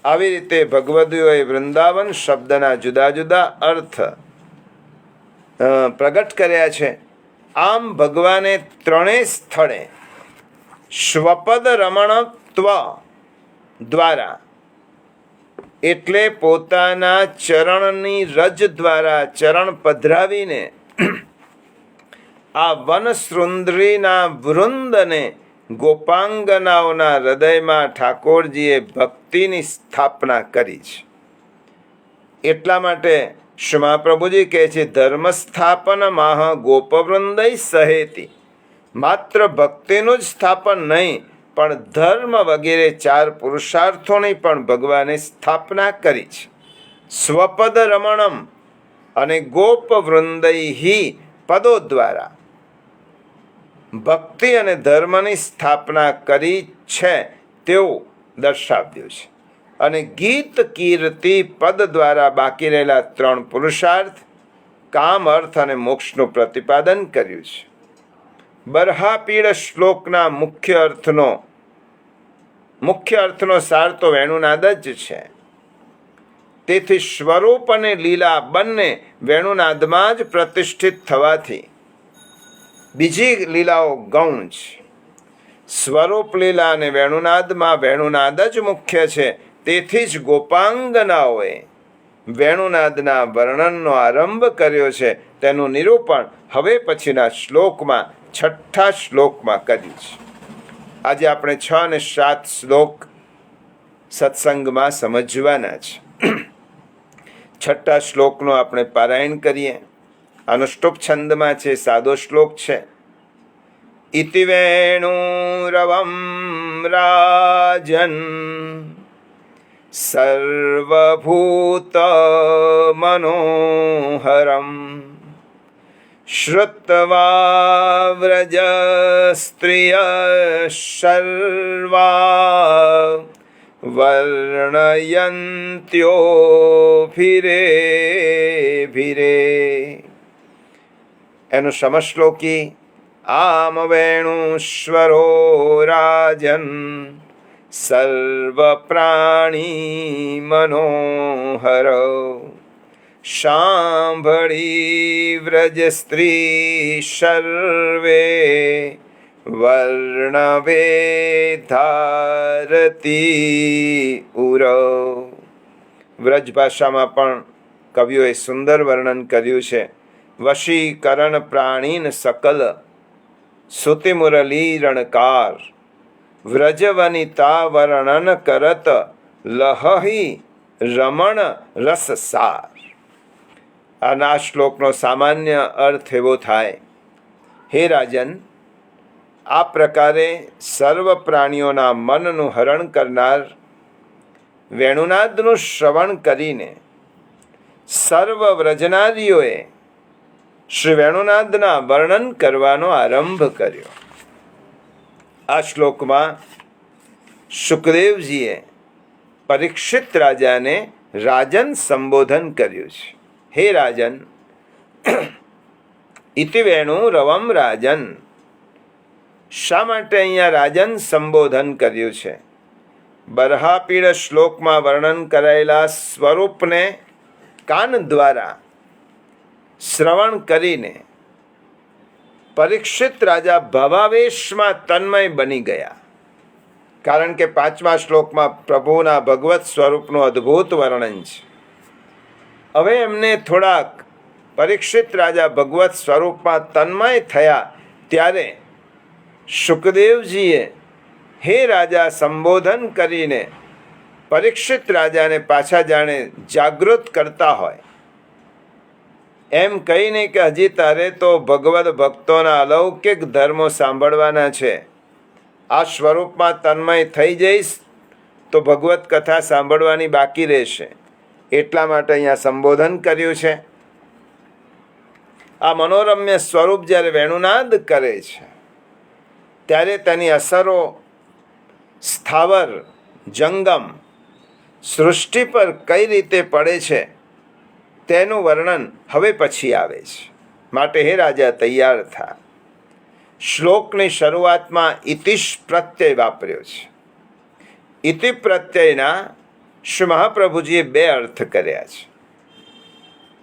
આવી રીતે ભગવદીઓએ વૃંદાવન શબ્દના જુદા જુદા અર્થ પ્રગટ કર્યા છે. આમ ભગવાને ત્રણેય સ્થળે સ્વપદ રમણત્વ દ્વારા એટલે પોતાના ચરણની રજ દ્વારા ચરણ પધરાવીને આ વનસૃંદરીના વૃંદને ગોપાંગનાઓના હૃદયમાં ઠાકોરજીએ ભક્તિની સ્થાપના કરી છે. એટલા માટે શ્રી મહાપ્રભુજી કહે છે, ધર્મ સ્થાપન માહ ગોપવૃંદય સહેતી. માત્ર ભક્તિનું જ સ્થાપન નહીં, પણ ધર્મ વગેરે 4 પુરુષાર્થોની પણ ભગવાને સ્થાપના કરી છે. સ્વપદ રમણમ અને ગોપવૃંદૈ પદો દ્વારા ભક્તિ અને ધર્મની સ્થાપના કરી છે તેવું દર્શાવ્યું છે. અને ગીત કીર્તિ પદ દ્વારા બાકી રહેલા 3 પુરુષાર્થ કામ, અર્થ અને મોક્ષનું પ્રતિપાદન કર્યું છે. બરહાપીડ શ્લોકના મુખ્ય અર્થનો સાર તો વેણુનાદ જ છે. તેથી સ્વરૂપ અને લીલા બંને વેણુનાદમાં જ પ્રતિષ્ઠિત થવાથી બીજી લીલાઓ ગૌણ છે. સ્વરૂપ લીલા અને વેણુનાદમાં વેણુનાદ જ મુખ્ય છે. તેથી જ ગોપાંગનાઓએ વેણુનાદના વર્ણનનો આરંભ કર્યો છે. તેનું નિરૂપણ હવે પછીના શ્લોકમાં 6થા શ્લોકમાં કર્યું છે. આજે આપણે 6 અને 7 શ્લોક સત્સંગમાં સમજવાના છે. 6થા શ્લોકનો આપણે પારાયણ કરીએ. અનુષ્ટુપ છંદમાં છે, સાદો શ્લોક છે. ઇતિ વેણુરવમ રાજન સર્વભૂત મનોહરમ શ્રુત્વા વ્રજ સ્ત્રિય સર્વા વર્ણયંત્યોભિરે ભિરે. એનું સમશ્લોકી આમ વેણુશ્વરો રાજન સર્વ પ્રાણી મનોહર સાંભળી વ્રજ સ્ત્રી સર્વે વર્ણવે ધારતી ઉર. વ્રજ ભાષામાં પણ કવિઓએ સુંદર વર્ણન કર્યું છે. વશીકરણ પ્રાણીન સકલ સુતિ મુરલી રણકાર વ્રજવનિતા વર્ણન કરત લહહી રમણ રસસાર. આ શ્લોકનો સામાન્ય અર્થ એવો થાય, હે રાજન, આ પ્રકારે સર્વ પ્રાણીઓના મનનું હરણ કરનાર વેણુનાદનું શ્રવણ કરીને સર્વ વ્રજનારીઓએ શ્રી વેણુનાદના વર્ણન કરવાનો આરંભ કર્યો. આ શ્લોકમાં શુકદેવજીએ પરીક્ષિત રાજાને રાજન સંબોધન કર્યું છે. હે રાજન, ઇતિ વેણુ રવમ રાજન. શા માટે અહીંયા રાજન સંબોધન કર્યું છે? બરહાપીડ શ્લોકમાં વર્ણન કરાયેલા સ્વરૂપને કાન દ્વારા શ્રવણ કરીને પરીક્ષિત રાજા ભાવાવેશમાં તન્મય બની ગયા. કારણ કે 5મા શ્લોકમાં પ્રભુના ભગવત સ્વરૂપનું અદ્ભુત વર્ણન છે. હવે એમને થોડાક પરીક્ષિત રાજા ભગવત સ્વરૂપમાં તન્મય થયા ત્યારે શુકદેવજીએ હે રાજા સંબોધન કરીને પરીક્ષિત રાજાને પાછા જાણે જાગૃત કરતા હોય એમ કહીને કે હજી તારે તો ભગવદ ભક્તોના અલૌકિક ધર્મો સાંભળવાના છે. આ સ્વરૂપમાં તન્મય થઈ જઈશ તો ભગવત કથા સાંભળવાની બાકી રહેશે. એટલા માટે અહીંયા સંબોધન કર્યું છે. આ મનોરમ્ય સ્વરૂપ જ્યારે વેણુનાદ કરે છે ત્યારે તેની અસરો સ્થાવર જંગમ સૃષ્ટિ પર કઈ રીતે પડે છે તેનું વર્ણન હવે પછી આવે છે. માટે હે રાજા, તૈયાર થા. શ્લોકની શરૂઆતમાં ઇતિશ પ્રત્યય વાપર્યો છે. ઇતિ પ્રત્યયના શ્રી મહાપ્રભુજીએ 2 અર્થ કર્યા છે.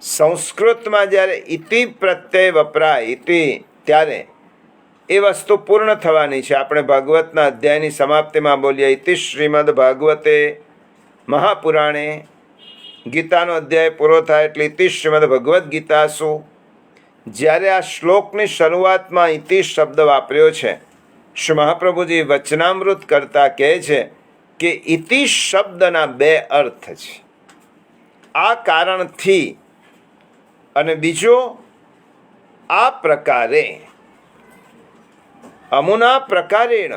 સંસ્કૃતમાં જ્યારે ઇતિ પ્રત્યય વપરાય ઇતિ, ત્યારે એ વસ્તુ પૂર્ણ થવાની છે. આપણે ભાગવતના અધ્યાયની સમાપ્તિમાં બોલીએ ઇતિ શ્રીમદ ભાગવતે મહાપુરાણે. ગીતાનો અધ્યાય પૂરો થાય એટલે ઇતિ શ્રીમદ ભગવદ્ ગીતાસુ. જ્યારે આ શ્લોકની શરૂઆતમાં ઇતિ શબ્દ વાપર્યો છે, શ્રી મહાપ્રભુજી વચનામૃત કરતા કહે છે કે ઇતિ શબ્દના 2 અર્થ છે. આ કારણથી અને બીજો આ પ્રકારે અમુના પ્રકારેણ,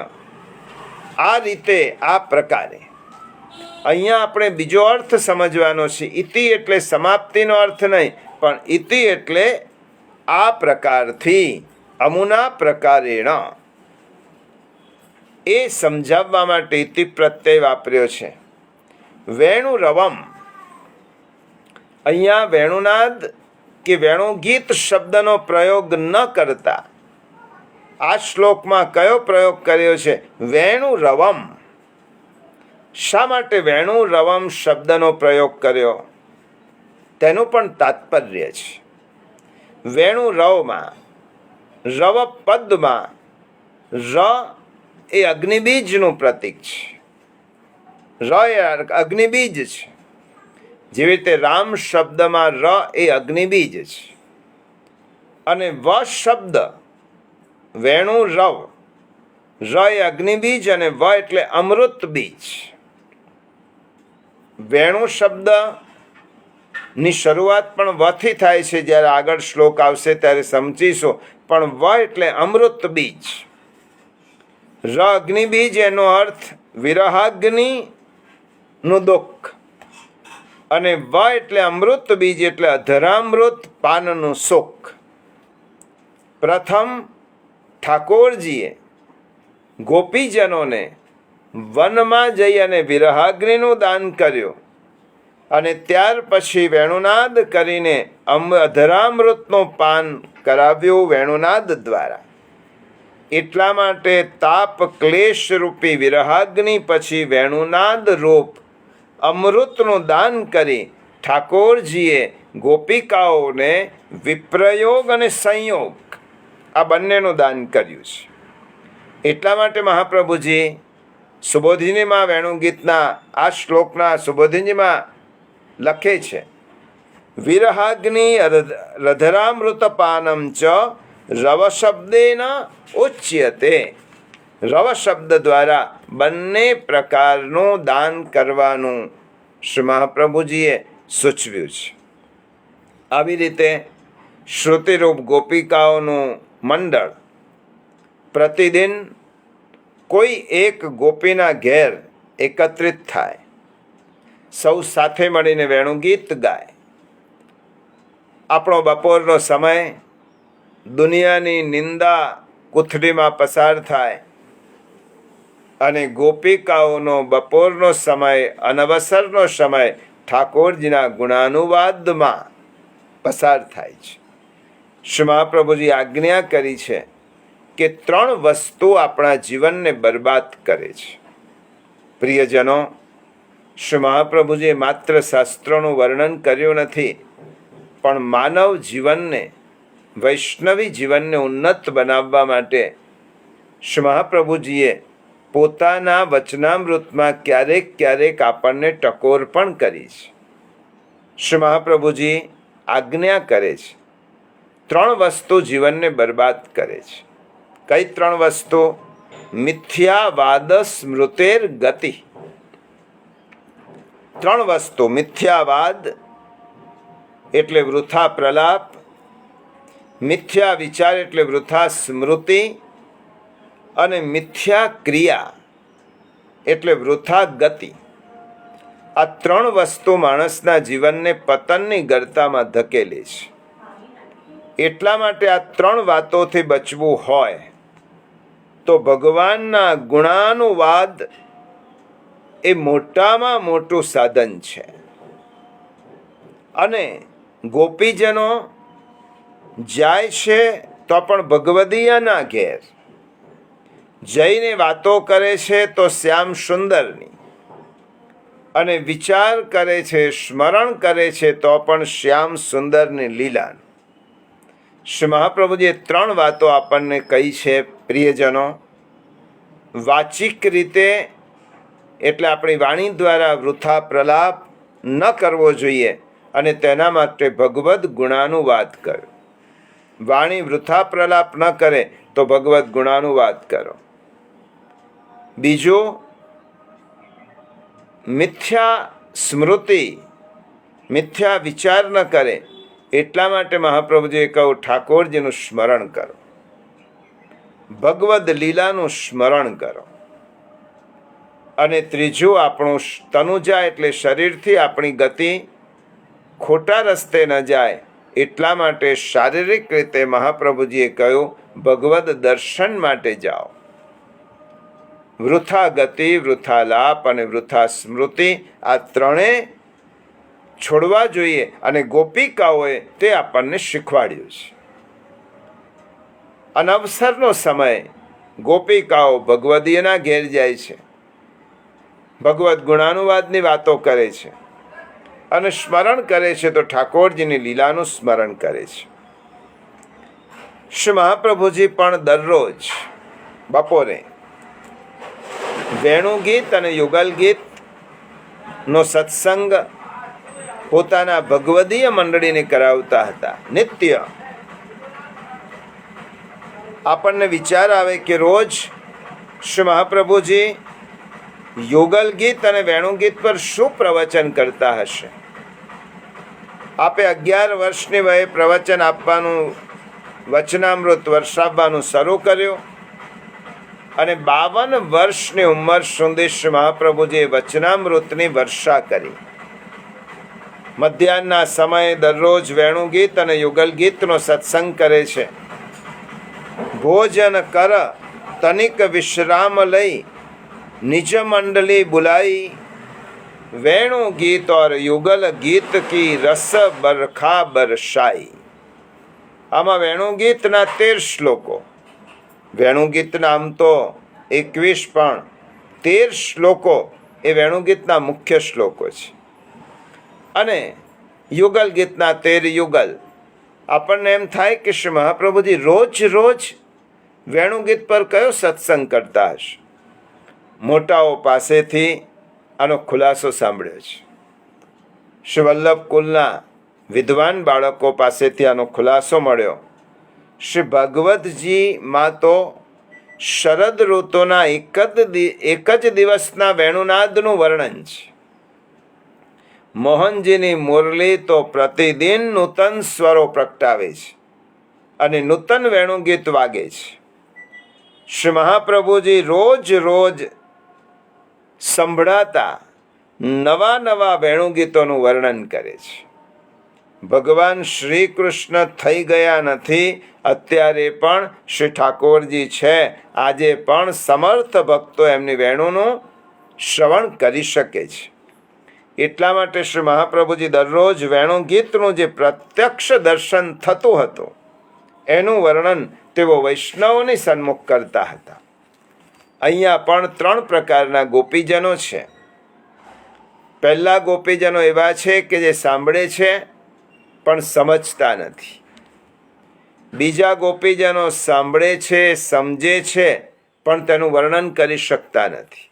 આ રીતે, આ પ્રકારે. અહીંયા આપણે બીજો અર્થ સમજવાનો છે. ઇતિ એટલે સમાપ્તિનો અર્થ નહીં, પણ ઇતિ એટલે આ પ્રકારથી, અમુના પ્રકારેણ, એ સમજાવવા માટે ઇતિ પ્રત્યય વાપર્યો છે. વેણુ રવમ, અહીંયા વેણુનાદ કે વેણુગીત શબ્દનો પ્રયોગ ન કરતા આ શ્લોકમાં કયો પ્રયોગ કર્યો છે? વેણુ રવમ. શા માટે વેણુ રવમ શબ્દનો પ્રયોગ કર્યો? તેનું પણ તાત્પર્ય છે. વેણુ રવમાં, રવ પદમાં, ર એ અગ્નિબીજનું પ્રતીક છે. ર એ અગ્નિબીજ છે. જેવી રીતે રામ શબ્દમાં ર એ અગ્નિબીજ છે. અને વ શબ્દ વેણુ રવ, ર એ અગ્નિબીજ અને વ એટલે અમૃત બીજ. વેણુ શબ્દની શરૂઆત પણ વથી થાય છે. જ્યારે આગળ શ્લોક આવશે ત્યારે સમજીશું. પણ વ એટલે અમૃત બીજ. ર અગ્નિબીજ એનો અર્થ વિરહાગ્નિનું દુઃખ. અને વ એટલે અમૃત બીજ એટલે અધરામૃત પાનનું સુખ. પ્રથમ ઠાકોરજીએ ગોપીજનોને વનમાં જઈ અને વિરહાગ્નિનું દાન કર્યું અને ત્યાર પછી વેણુનાદ કરીને અધરામૃતનું પાન કરાવ્યું વેણુનાદ દ્વારા. એટલા માટે તાપ ક્લેશ રૂપી વિરહાગ્નિ પછી વેણુનાદ રૂપ અમૃતનું દાન કરી ઠાકોરજીએ ગોપિકાઓને વિપ્રયોગ અને સંયોગ આ બંનેનું દાન કર્યું છે. એટલા માટે મહાપ્રભુજી સુબોધિનીમાં વેણુગીતના આ શ્લોકના સુબોધિનીમાં લખે છે, વિરહાગ્નિ રધરામૃતપાનમ ચ રવ શબ્દેન ઉચ્યતે. રવ શબ્દ દ્વારા બંને પ્રકારનું દાન કરવાનું શ્રી મહાપ્રભુજીએ સૂચવ્યું છે. આવી રીતે શ્રુતિરૂપ ગોપિકાઓનું મંડળ પ્રતિદિન કોઈ એક ગોપીના ઘેર એકત્રિત થાય, સૌ સાથે મળીને વેણુગીત ગાય. આપણો બપોરનો સમય દુનિયાની નિંદા કુથડીમાં પસાર થાય અને ગોપિકાઓનો બપોરનો સમય, અનવસરનો સમય ઠાકોરજીના ગુણાનુવાદમાં પસાર થાય છે. શ્રી મહાપ્રભુજી આજ્ઞા કરી છે કે 3 વસ્તુ આપણા જીવનને બરબાદ કરે છે. પ્રિયજનો, શ્રી મહાપ્રભુજીએ માત્ર શાસ્ત્રોનું વર્ણન કર્યું નથી, પણ માનવ જીવનને, વૈષ્ણવી જીવનને ઉન્નત બનાવવા માટે શ્રી મહાપ્રભુજીએ પોતાના વચનામૃતમાં ક્યારેક ક્યારેક આપણને ટકોર પણ કરી છે. શ્રી મહાપ્રભુજી આજ્ઞા કરે છે, 3 વસ્તુ જીવનને બરબાદ કરે છે. કઈ 3 વસ્તુ? મિથ્યાવાદ સ્મૃતેર ગતિ. 3 વસ્તુ. મિથ્યાવાદ એટલે વૃથા પ્રલાપ, મિથ્યા વિચાર એટલે વૃથા સ્મૃતિ, અને મિથ્યા ક્રિયા એટલે વૃથા ગતિ. આ 3 વસ્તુ માણસના જીવનને પતનની ગર્તામાં ધકેલે છે. એટલા માટે આ 3 વાતોથી બચવું હોય તો ભગવાનના ગુણાનુવાદ એ મોટામાં મોટું સાધન છે. અને ગોપીજનો જાય છે તો પણ ભગવદીયાના ઘેર જઈને વાતો કરે છે તો શ્યામ સુંદરની, અને વિચાર કરે છે, સ્મરણ કરે છે તો પણ શ્યામ સુંદરની લીલાનું. શ્રી મહાપ્રભુજીએ 3 વાતો આપણને કહી છે. પ્રિયજનો, વાચિક રીતે એટલે આપણી વાણી દ્વારા વૃથા પ્રલાપ ન કરવો જોઈએ અને તેના માટે ભગવદ્ ગુણાનુવાદ કરો. વાણી વૃથા પ્રલાપ ન કરે તો ભગવદ્ ગુણાનુવાદ કરો. બીજું, મિથ્યા સ્મૃતિ, મિથ્યા વિચાર ન કરે. એટલા માટે મહાપ્રભુજીએ કહ્યું ઠાકોરજીનું સ્મરણ કરો, ભગવદ્ લીલાનું સ્મરણ કરો. અને ત્રીજું, આપણું તનુજા એટલે શરીરથી આપણી ગતિ ખોટા રસ્તે ન જાય. એટલા માટે શારીરિક રીતે મહાપ્રભુજીએ કહ્યું ભગવદ્ દર્શન માટે જાઓ. વૃથા ગતિ, વૃથા લાપ અને વૃથા સ્મૃતિ આ 3 છોડવા જોઈએ, અને ગોપિકાઓએ તે આપણને શીખવાડ્યું છે. અનવસરનો સમય ગોપિકાઓ ભગવદીયના ઘેર જાય છે, ભગવદ્ ગુણાનુવાદની વાતો કરે છે અને સ્મરણ કરે છે તો ઠાકોરજીની લીલાનું સ્મરણ કરે છે. શ્રી મહાપ્રભુજી પણ દરરોજ બપોરે વેણુગીત અને યુગલ ગીતનો સત્સંગ પોતાના ભગવદીય મંડળીને કરાવતા હતા નિત્ય. આપણને વિચાર આવે કે રોજ શ્રી મહાપ્રભુજી યુગલ ગીત અને વેણુગીત પર શું પ્રવચન કરતા હશે. આપે 11 વર્ષની વયે પ્રવચન આપવાનું, વચનામૃત વર્ષાવવાનું શરૂ કર્યું અને 52 વર્ષની ઉંમર સુધી શ્રી મહાપ્રભુજીએ વચનામૃતની વર્ષા કરી. મધ્યાહનના સમયે દરરોજ વેણુગીત અને યુગલ ગીતનો સત્સંગ કરે છે. ભોજન કર તનિક વિશ્રામ લઈ નિજ મંડલી બુલાઈ, વેણુ ગીત और યુગલ ગીત કી રસ બરખા બરસાઈ. આમાં વેણુગીતના 13 શ્લોકો, વેણુગીતના આમ તો 21 પણ 13 શ્લોકો એ વેણુગીતના મુખ્ય શ્લોકો છે અને યુગલ ગીતના 13 યુગલ. આપણને એમ થાય કે શ્રી મહાપ્રભુજી રોજ રોજ વેણુગીત પર કયો સત્સંગ કરતા હશે. મોટાઓ પાસેથી આનો ખુલાસો સાંભળ્યો છે. શ્રી વલ્લભ કુલના વિદ્વાન બાળકો પાસેથી આનો ખુલાસો મળ્યો. શ્રી ભાગવતજીમાં તો શરદ ઋતુના એક જ દિવસના વેણુનાદનું વર્ણન છે. મોહનજીની મુરલી તો પ્રતિદિન નૂતન સ્વરો પ્રગટાવે છે અને નૂતન વેણુગીત વાગે છે. શ્રી મહાપ્રભુજી રોજ રોજ સંભળાતા નવા નવા વેણુગીતોનું વર્ણન કરે છે. ભગવાન શ્રી કૃષ્ણ થઈ ગયા નથી, અત્યારે પણ શ્રી ઠાકોરજી છે. આજે પણ સમર્થ ભક્તો એમની વેણુનું શ્રવણ કરી શકે છે. એટલા માટે શ્રી મહાપ્રભુજી દરરોજ વેણુગીતનું જે પ્રત્યક્ષ દર્શન થતું હતું એનું વર્ણન તેઓ વૈષ્ણવોની સન્મુખ કરતા હતા. અહીંયા પણ 3 પ્રકારના ગોપીજનો છે. પહેલા ગોપીજનો એવા છે કે જે સાંભળે છે પણ સમજતા નથી. બીજા ગોપીજનો સાંભળે છે, સમજે છે પણ તેનું વર્ણન કરી શકતા નથી.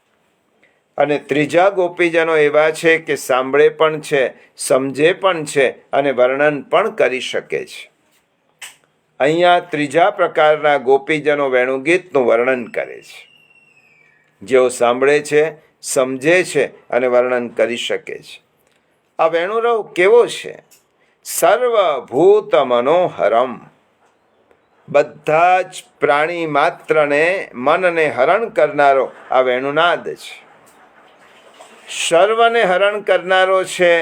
અને ત્રીજા ગોપીજનો એવા છે કે સાંભળે પણ છે, સમજે પણ છે અને વર્ણન પણ કરી શકે છે. અહીંયા ત્રીજા પ્રકારના ગોપીજનો વેણુગીતનું વર્ણન કરે છે. જેઓ સાંભળે છે, સમજે છે અને વર્ણન કરી શકે છે. આ વેણુરવ કેવો છે? સર્વભૂત મનોહરમ, બધા જ પ્રાણી માત્રને મનને હરણ કરનારો આ વેણુનાદ છે. સર્વને હરણ કરનારો છે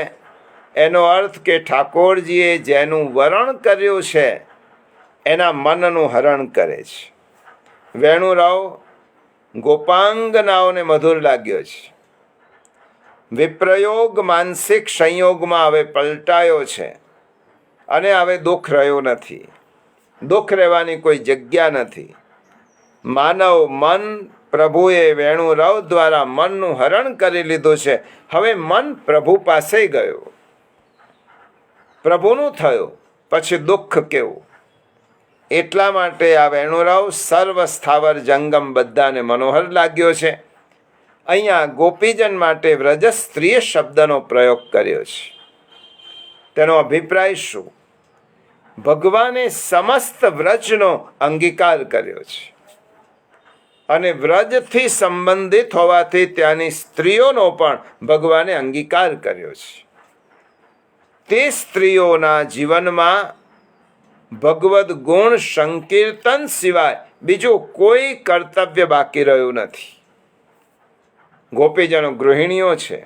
એનો અર્થ કે ઠાકોરજીએ જેનું વરણ કર્યું છે એના મનનું હરણ કરે છે. વેણુરવ ગોપાંગનાઓને મધુર લાગ્યો છે. વિપ્રયોગ માનસિક સંયોગમાં હવે પલટાયો છે અને હવે દુઃખ રહ્યું નથી. દુઃખ રહેવાની કોઈ જગ્યા નથી. માનવ મન પ્રભુએ વેણુરવ દ્વારા મનનું હરણ કરી લીધું છે. હવે મન પ્રભુ પાસે ગયું, પ્રભુનું થયું, પછી દુઃખ કેવું? એટલા માટે આ વેણુરવ સર્વ સ્થાવર જંગમ બધાને મનોહર લાગ્યો છે. અહીંયા ગોપીજન માટે વ્રજ સ્ત્રીય શબ્દનો પ્રયોગ કર્યો છે. તેનો અભિપ્રાય શું? ભગવાને સમસ્ત વ્રજનો અંગીકાર કર્યો છે અને વ્રજથી સંબંધિત હોવાથી ત્યાંની સ્ત્રીઓનો પણ ભગવાને અંગીકાર કર્યો છે. તે સ્ત્રીઓના જીવનમાં ભગવદ ગુણ સંકીર્તન સિવાય બીજું કોઈ કર્તવ્ય બાકી રહ્યું નથી. ગોપીજનો ગૃહિણીઓ છે.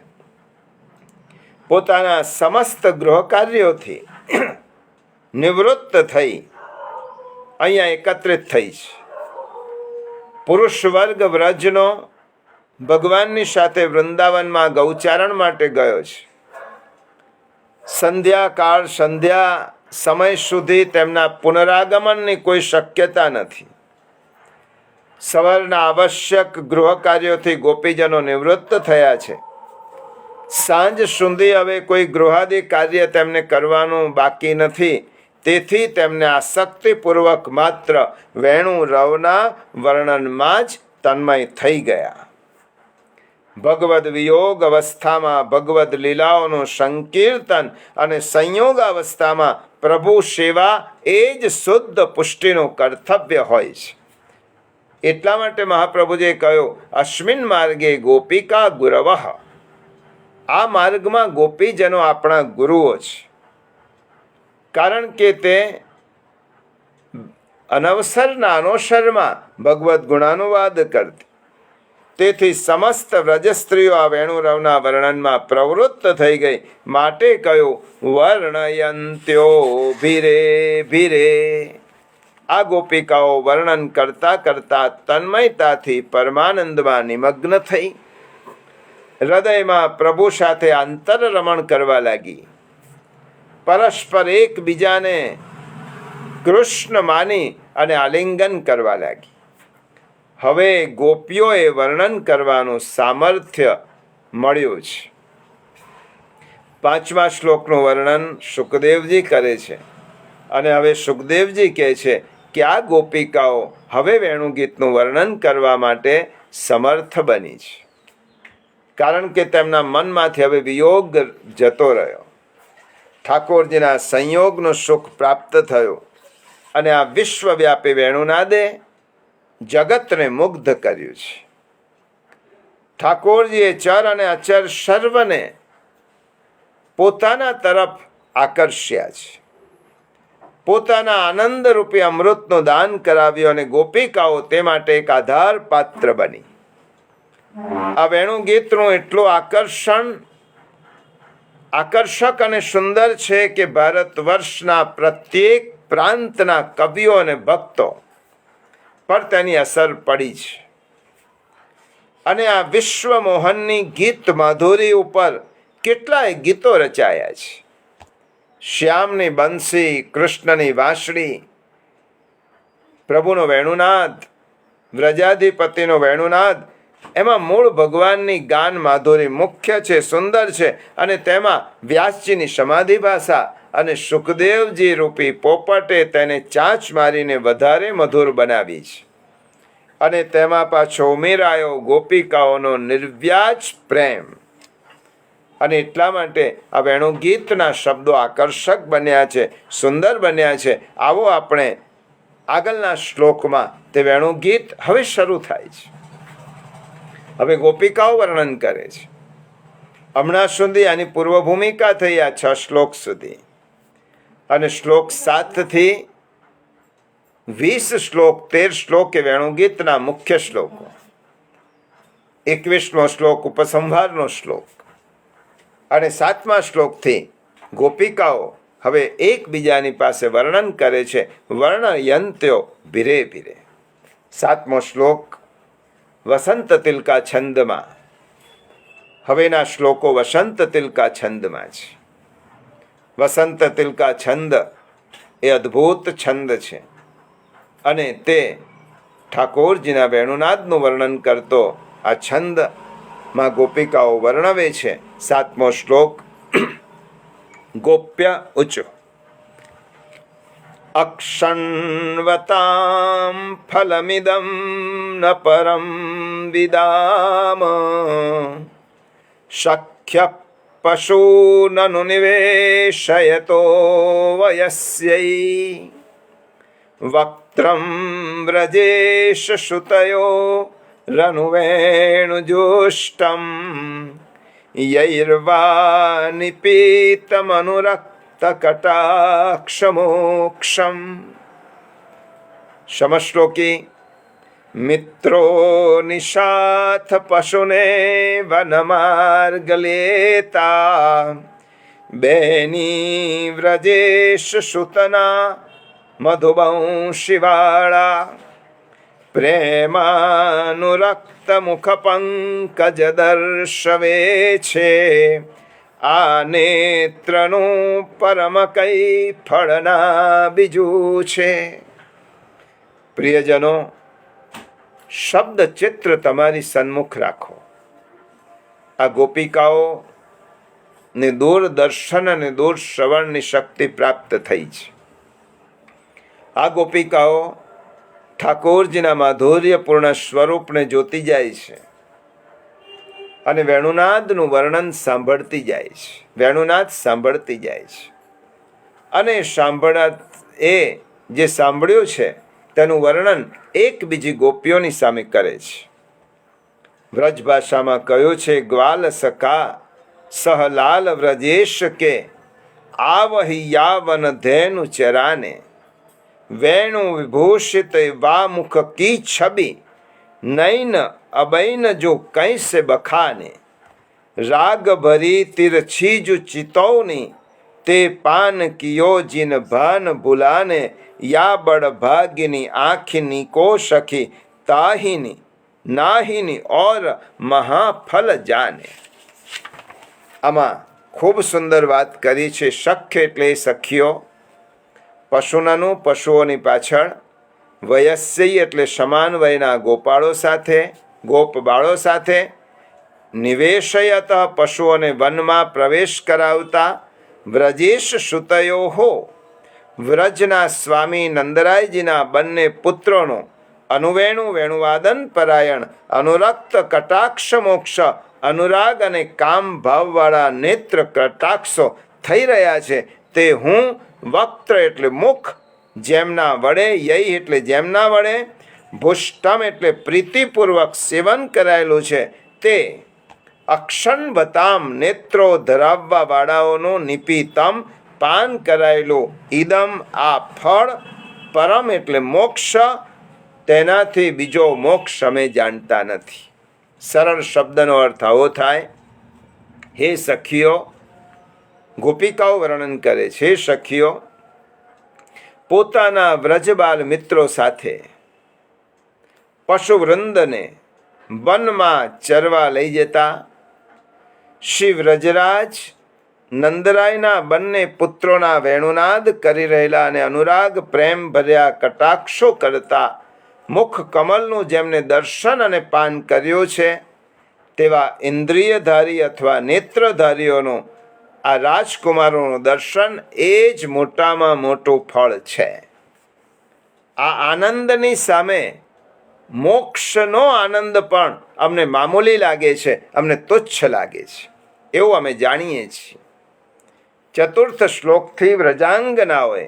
પોતાના સમસ્ત ગૃહ કાર્યોથી નિવૃત્ત થઈ અહીંયા એકત્રિત થઈ છે. પુરુષ વર્ગ વ્રજનો ભગવાનની સાથે વૃંદાવનમાં ગૌચારણ માટે ગયો છે. સંધ્યાકાળ સંધ્યા સમય સુધી તેમના પુનરાગમનની કોઈ શક્યતા નથી. સવારના આવશ્યક ગૃહ કાર્યોથી ગોપીજનો નિવૃત્ત થયા છે. સાંજ સુધી હવે કોઈ ગૃહાદિ કાર્ય તેમને કરવાનું બાકી નથી. તેથી તેમને આસક્તિપૂર્વક માત્ર વેણુ રવના વર્ણનમાં જ તન્મય થઈ ગયા. ભગવદ વિયોગ અવસ્થામાં ભગવદ લીલાઓનું સંકીર્તન અને સંયોગ અવસ્થામાં પ્રભુ સેવા એ જ શુદ્ધ પુષ્ટિનું કર્તવ્ય હોય છે. એટલા માટે મહાપ્રભુજીએ કહ્યું, અસ્મિન માર્ગે ગોપિકા ગુરવઃ. આ માર્ગમાં ગોપીજનો આપણા ગુરુઓ છે. કારણ કે તે અનવસરના અનોસરમાં ભગવદ્ ગુણાનુવાદ કરતી. તેથી સમસ્ત વ્રજસ્ત્રીઓ આ વેણુરવના વર્ણનમાં પ્રવૃત્ત થઈ ગઈ. માટે કહ્યું, વર્ણયંત્યો ભીરે ભીરે. આ ગોપિકાઓ વર્ણન કરતા કરતા તન્મયતાથી પરમાનંદમાં નિમગ્ન થઈ હૃદયમાં પ્રભુ સાથે આંતરરમણ કરવા લાગી. પરસ્પર એકબીજાને કૃષ્ણ માની અને આલિંગન કરવા લાગી. હવે ગોપીઓએ વર્ણન કરવાનું સામર્થ્ય મળ્યું છે. 5મા શ્લોકનું વર્ણન સુખદેવજી કરે છે અને હવે સુખદેવજી કહે છે કે આ ગોપિકાઓ હવે વેણુગીતનું વર્ણન કરવા માટે સમર્થ બની છે. કારણ કે તેમના મનમાંથી હવે વિયોગ જતો રહ્યો. ઠાકોરજીના સંયોગનું સુખ પ્રાપ્ત થયું અને આ વિશ્વવ્યાપી વેણુનાદે જગતને મુગ્ધ કર્યું છે. ઠાકોરજીએ ચર અને અચર સર્વને પોતાના તરફ આકર્ષ્યા છે. પોતાના આનંદરૂપી અમૃતનું દાન કરાવ્યું અને ગોપિકાઓ તે માટે એક આધાર પાત્ર બની. આ વેણુગીતનું એટલું આકર્ષક અને સુંદર છે કે ભારત વર્ષના પ્રત્યેક પ્રાંતના કવિઓ અને ભક્તો પર તેની અસર પડી છે. અને આ વિશ્વ મોહનની ગીત માધુરી ઉપર કેટલાય ગીતો રચાયા છે. શ્યામની બંસી, કૃષ્ણની વાંસળી, પ્રભુનો વેણુનાદ, વ્રજાધિપતિનો વેણુનાદ, એમાં મૂળ ભગવાનની ગાન માધુરી મુખ્ય છે, સુંદર છે. અને તેમાં વ્યાસજીની સમાધિ ભાષા અને સુખદેવજી રૂપી પોપટે તેને ચાંચ મારીને વધારે મધુર બનાવી છે. અને તેમાં પાછો ઉમેરાયો ગોપિકાઓનો નિર્વ્યાજ પ્રેમ. અને એટલા માટે આ વેણુગીતના શબ્દો આકર્ષક બન્યા છે, સુંદર બન્યા છે. આવો આપણે આગળના શ્લોકમાં તે વેણુગીત હવે શરૂ થાય છે. હવે ગોપિકાઓ વર્ણન કરે છે. હમણાં સુધી આની પૂર્વ ભૂમિકા થઈ આ 6 શ્લોક સુધી. અને શ્લોક 7 થી 20 શ્લોક, 13 શ્લોક એ વેણુગીતના મુખ્ય શ્લોકો. 21મો શ્લોક ઉપસંહારનો શ્લોક. અને 7મા શ્લોકથી ગોપિકાઓ હવે એકબીજાની પાસે વર્ણન કરે છે. વર્ણયંત્યો ભીરે ભીરે. 7મો શ્લોક વસંત તિલકા છંદમાં. હવેના શ્લોકો વસંત તિલકા છંદમાં છે. વસંત તિલકા છંદ એ અદ્ભુત છંદ છે અને તે ઠાકોરજીના વેણુનાદનું વર્ણન કરતો આ છંદમાં ગોપિકાઓ વર્ણવે છે. 7મો શ્લોક ગોપ્ય ઉચ્ચ. અક્ષણવતામ ફલમિદમ ન પરમ વિદામ શક્ય પશૂનનુ નિવેશયતો વયસ્યૈ વક્ત્રમ વ્રજેશ શ્રુતયો રનુવેણુજુષ્ટમ યૈર્વા નિપીતમનુરક્તકટાક્ષમોક્ષમ. સમશ્લોકી. મિત્રો નિશાથ પશુને વનમાર્ગલેતા બેની વ્રજેશ સુતના મધુવંશીવાળા પ્રેમાનુરક્ત મુખ પંકજ દર્શવે છે આ નેત્રનું પરમ કઈ ફળના બીજું છે. પ્રિયજનો, શબ્દ ચિત્ર તમારી સન્મુખ રાખો. આ ગોપિકાઓ ને દૂરદર્શન અને દૂર શ્રવણની શક્તિ પ્રાપ્ત થઈ છે. આ ગોપિકાઓ ઠાકોરજીના માધુર્યપૂર્ણ સ્વરૂપને જોતી જાય છે અને વેણુનાદનું વર્ણન સાંભળતી જાય છે. વેણુનાદ સાંભળતી જાય છે અને એ જે સાંભળ્યું છે તેનું વર્ણન એક બીજી ગોપીઓની સામે કરે છે. વ્રજ ભાષામાં કહ્યું છે, ગ્વાલ સખા સહલાલ વ્રજેશ કે આવહી યાવન ધેનુ ચરાને વેણુ વિભૂષિત વા મુખ કી છબી નૈન અબૈન જો કૈસે બખાને રાગ ભરી તિરછી જો ચિતૌની તે પાન કિયો जिन भान बुलाने या बड़ भाग्यनी आँखनी को सखी ताहिनी नाहिनी और महाफल जाने. આમાં ખૂબ સુંદર વાત કરી છે. સખ્ય એટલે સખીઓ, પશુનાનું પશુઓની પાછળ, વયસ્ય એટલે સમાન વયના ગોપાળો સાથે, ગોપ બાળો સાથે, નિવેશયત પશુઓને વનમાં પ્રવેશ કરાવતા વ્રજેશ સુતયો હો, વ્રજના સ્વામી નંદરાયજીના બંને પુત્રોનો અનુવેણુ વેણુવાદન પરાયણ અનુરક્ત કટાક્ષ મોક્ષ અનુરાગ અને કામ ભાવવાળા નેત્ર કટાક્ષો થઈ રહ્યા છે. તે હું વક્ત્ર એટલે મુખ, જેમના વડે, યય એટલે જેમના વડે, ભુષ્ટમ એટલે પ્રીતિપૂર્વક સેવન કરાયેલું છે તે અક્ષણવતામ નેત્રો ધરાવવા વાળાઓનું નિપીતમ પાન કરાયેલું ઇદમ આ ફળ પરમ એટલે મોક્ષ, તેનાથી બીજો મોક્ષ અમે જાણતા નથી. સરળ શબ્દનો અર્થ આવો થાય. હે સખીઓ, ગોપિકાઓ વર્ણન કરે છે, સખીઓ પોતાના વ્રજબાલ મિત્રો સાથે પશુવૃંદને વનમાં ચરવા લઈ જતા શ્રી વ્રજરાજ નંદરાયના બંને પુત્રોના વેણુનાદ કરી રહેલા અને અનુરાગ પ્રેમ ભર્યા કટાક્ષો કરતા મુખ કમલનું જેમને દર્શન અને પાન કર્યું છે તેવા ઇન્દ્રિયધારી અથવા નેત્રધારીઓનું આ રાજકુમારોનું દર્શન એ જ મોટામાં મોટું ફળ છે. આ આનંદની સામે મોક્ષનો આનંદ પણ અમને મામૂલી લાગે છે, અમને તુચ્છ લાગે છે, એવું અમે જાણીએ છીએ. ચતુર્થ શ્લોકથી વ્રજાંગનાઓએ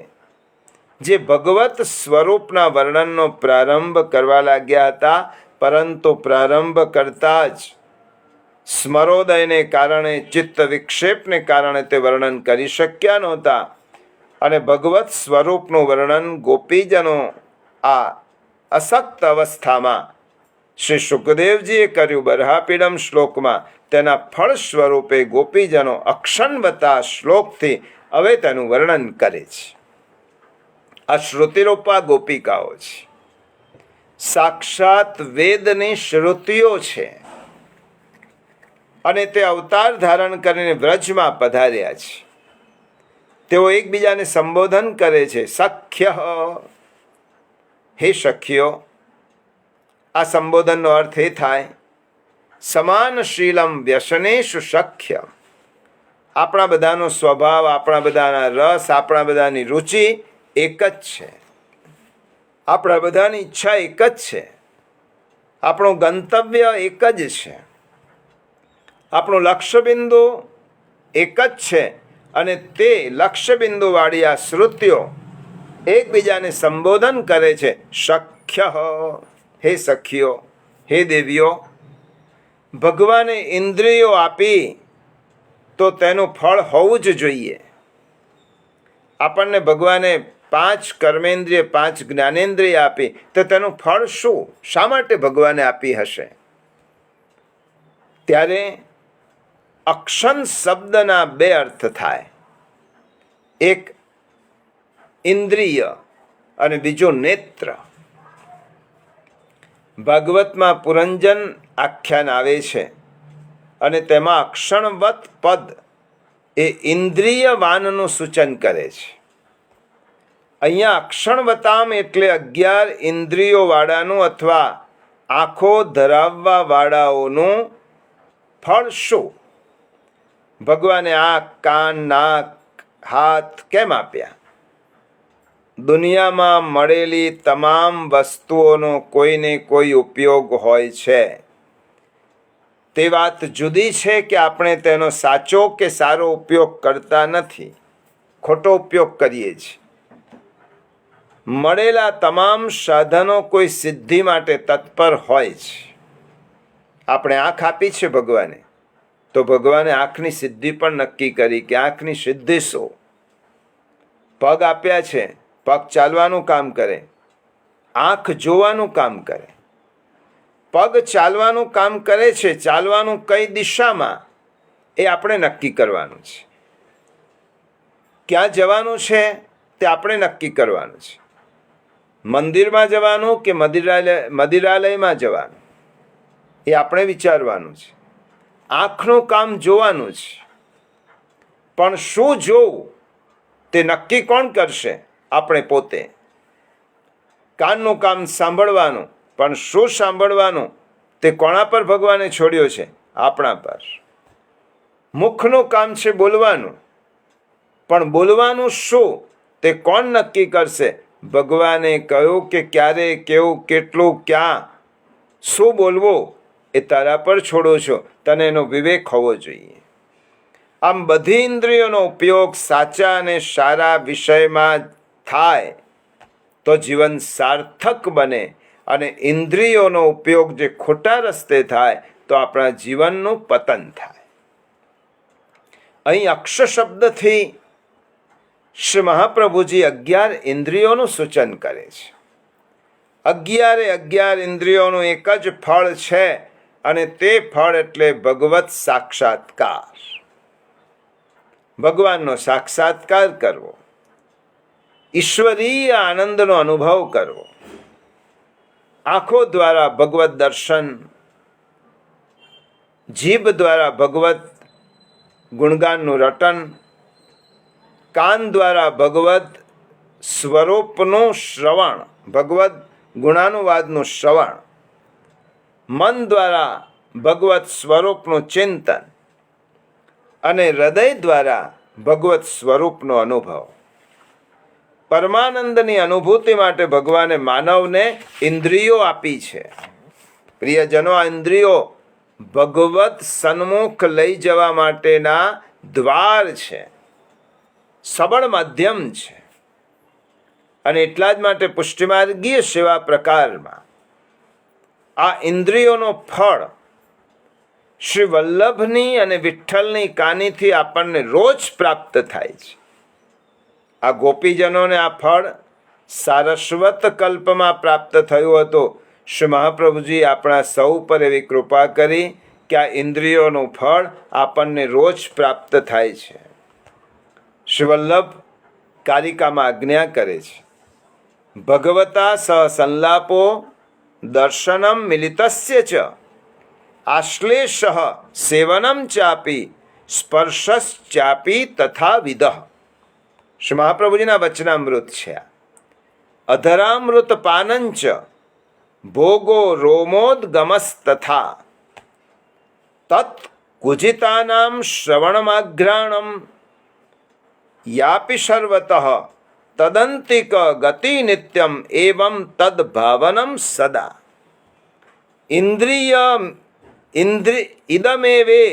જે ભગવત સ્વરૂપના વર્ણનનો પ્રારંભ કરવા લાગ્યા હતા, પરંતુ પ્રારંભ કરતા જ સ્મરોદયને કારણે, ચિત્ત વિક્ષેપને કારણે તે વર્ણન કરી શક્યા નહોતા અને ભગવત સ્વરૂપનું વર્ણન ગોપીજનો આ અશક્ત અવસ્થામાં શ્રી સુખદેવજીએ કર્યું. બરહાપીડમ શ્લોકમાં તેના ફળ સ્વરૂપે ગોપીજનો અક્ષણવતા શ્લોકથી હવે તેનું વર્ણન કરે છે. આ શ્રુતિરૂપા ગોપિકાઓ છે, સાક્ષાત વેદની શ્રુતિઓ છે અને તે અવતાર ધારણ કરીને વ્રજમાં પધાર્યા છે. તેઓ એકબીજાને સંબોધન કરે છે, સખ્ય, હે સખીઓ. આ સંબોધનનો અર્થ એ થાય, સમાનશીલમ વ્યસનેષુ સખ્ય. આપણા બધાનો સ્વભાવ, આપણા બધાના રસ, આપણા બધાની રુચિ એક જ છે, આપણા બધાની ઈચ્છા એક જ છે, આપણું ગંતવ્ય એક જ છે, આપણું લક્ષ્યબિંદુ એક જ છે અને તે લક્ષ્યબિંદુવાળી આ શ્રુતિઓ એકબીજાને સંબોધન કરે છે, સખ્ય, હે સખીઓ, હે દેવીઓ. ભગવાને ઇન્દ્રિયો આપી તો તેનું ફળ હોવું જ જોઈએ. આપણને ભગવાને 5 કર્મેન્દ્રિય, 5 જ્ઞાનેન્દ્રિય આપી તો તેનું ફળ શું? શા માટે ભગવાને આપી હશે? ત્યારે અક્ષન શબ્દના 2 અર્થ થાય, એક ઇન્દ્રિય અને બીજો નેત્ર. ભાગવતમાં પુરંજન આખ્યાન આવે છે અને તેમાં અક્ષણવત પદ એ ઇન્દ્રિયવાનનું સૂચન કરે છે. અહીંયા અક્ષણવતામ એટલે 11 ઇન્દ્રિયોવાળાનું અથવા આંખો ધરાવવાવાળાઓનું ફળ શું? ભગવાને આંખ, કાન, નાક, હાથ કેમ આપ્યા? દુનિયામાં મળેલી તમામ વસ્તુઓનો કોઈને કોઈ ઉપયોગ હોય છે. તે વાત જુદી છે કે આપણે તેનો સાચો કે સારો ઉપયોગ કરતા નથી, ખોટો ઉપયોગ કરીએ છીએ. મળેલા તમામ સાધનો કોઈ સિદ્ધિ માટે તત્પર હોય છે. આપણે આંખ આપી છે ભગવાને, તો ભગવાને આંખની સિદ્ધિ પણ નક્કી કરી કે આંખની સિદ્ધિ શું? પગ આપ્યા છે, પગ ચાલવાનું કામ કરે, આંખ જોવાનું કામ કરે. પગ ચાલવાનું કામ કરે છે, ચાલવાનું કઈ દિશામાં એ આપણે નક્કી કરવાનું છે. ક્યાં જવાનું છે તે આપણે નક્કી કરવાનું છે. મંદિરમાં જવાનું કે મદિરાલયમાં જવાનું એ આપણે વિચારવાનું છે. આંખનું કામ જોવાનું છે, પણ શું જોવું તે નક્કી કોણ કરશે? આપણે પોતે. કાનનું કામ સાંભળવાનું, પણ શું સાંભળવાનું તે કોના પર ભગવાને છોડ્યો છે? આપણા પર. મુખનું કામ છે બોલવાનું, પણ બોલવાનું શું તે કોણ નક્કી કરશે? ભગવાને કહ્યું કે ક્યારે, કેવું, કેટલું, ક્યાં, શું બોલવું એ તારા પર છોડો છો. તને એનો વિવેક હોવો જોઈએ. આમ બધી ઇન્દ્રિયોનો ઉપયોગ સાચા અને સારા વિષયમાં થાય તો જીવન સાર્થક બને, અને ઇન્દ્રિયોનો ઉપયોગ જે ખોટા રસ્તે થાય તો આપણા જીવનનું પતન થાય. અહીં અક્ષ શબ્દથી શ્રી મહાપ્રભુજી 11 ઇન્દ્રિયોનું સૂચન કરે છે. 11 ઇન્દ્રિયોનું એક જ ફળ છે, અને તે ફળ એટલે ભગવત સાક્ષાત્કાર. ભગવાનનો સાક્ષાત્કાર કરવો, ઈશ્વરીય આનંદનો અનુભવ કરવો. આંખો દ્વારા ભગવત દર્શન, જીભ દ્વારા ભગવત ગુણગાનનું રટન, કાન દ્વારા ભગવત સ્વરૂપનું શ્રવણ, ભગવત ગુણાનુવાદનું શ્રવણ, મન દ્વારા ભગવત સ્વરૂપનું ચિંતન, અને હૃદય દ્વારા ભગવત સ્વરૂપનો અનુભવ. પરમાનંદની અનુભૂતિ માટે ભગવાને માનવને ઇન્દ્રિયો આપી છે. પ્રિયજનો, આ ઇન્દ્રિયો ભગવત સન્મુખ લઈ જવા માટેના દ્વાર છે, સબળ માધ્યમ છે. અને એટલા જ માટે પુષ્ટિમાર્ગીય સેવા પ્રકારમાં આ ઇન્દ્રિયોનો ફળ શ્રી વલ્લભની અને વિઠ્ઠલની કાનીથી આપણને રોજ પ્રાપ્ત થાય છે. આ ગોપીજનોને આ ફળ સારસ્વત કલ્પમાં પ્રાપ્ત થયું હતું. શ્રી મહાપ્રભુજી આપણા સૌ પર એવી કૃપા કરી કે આ ઇન્દ્રિયોનું ફળ આપણને રોજ પ્રાપ્ત થાય છે. શ્રી વલ્લભ કારિકામાં આજ્ઞા કરે છે, ભગવતા સહ સંલાપો દર્શનમ મિલિતસ્ય ચ આશ્લેષ સેવનમ ચાપી સ્પર્શશ્ચાપી તથા વિદઃ. શ્રી મહાપ્રભુજીના વચનામૃત છે. અધરામૃત પાનંચ ભોગો રોમોદગમસ્તથા તત કુજિતાનામ શ્રવણમાઘ્રાણમ યાપી સર્વતઃ તદંતિક ગતિ નિત્યમ એવં તદ ભાવનમ સદા. ઇદમેવે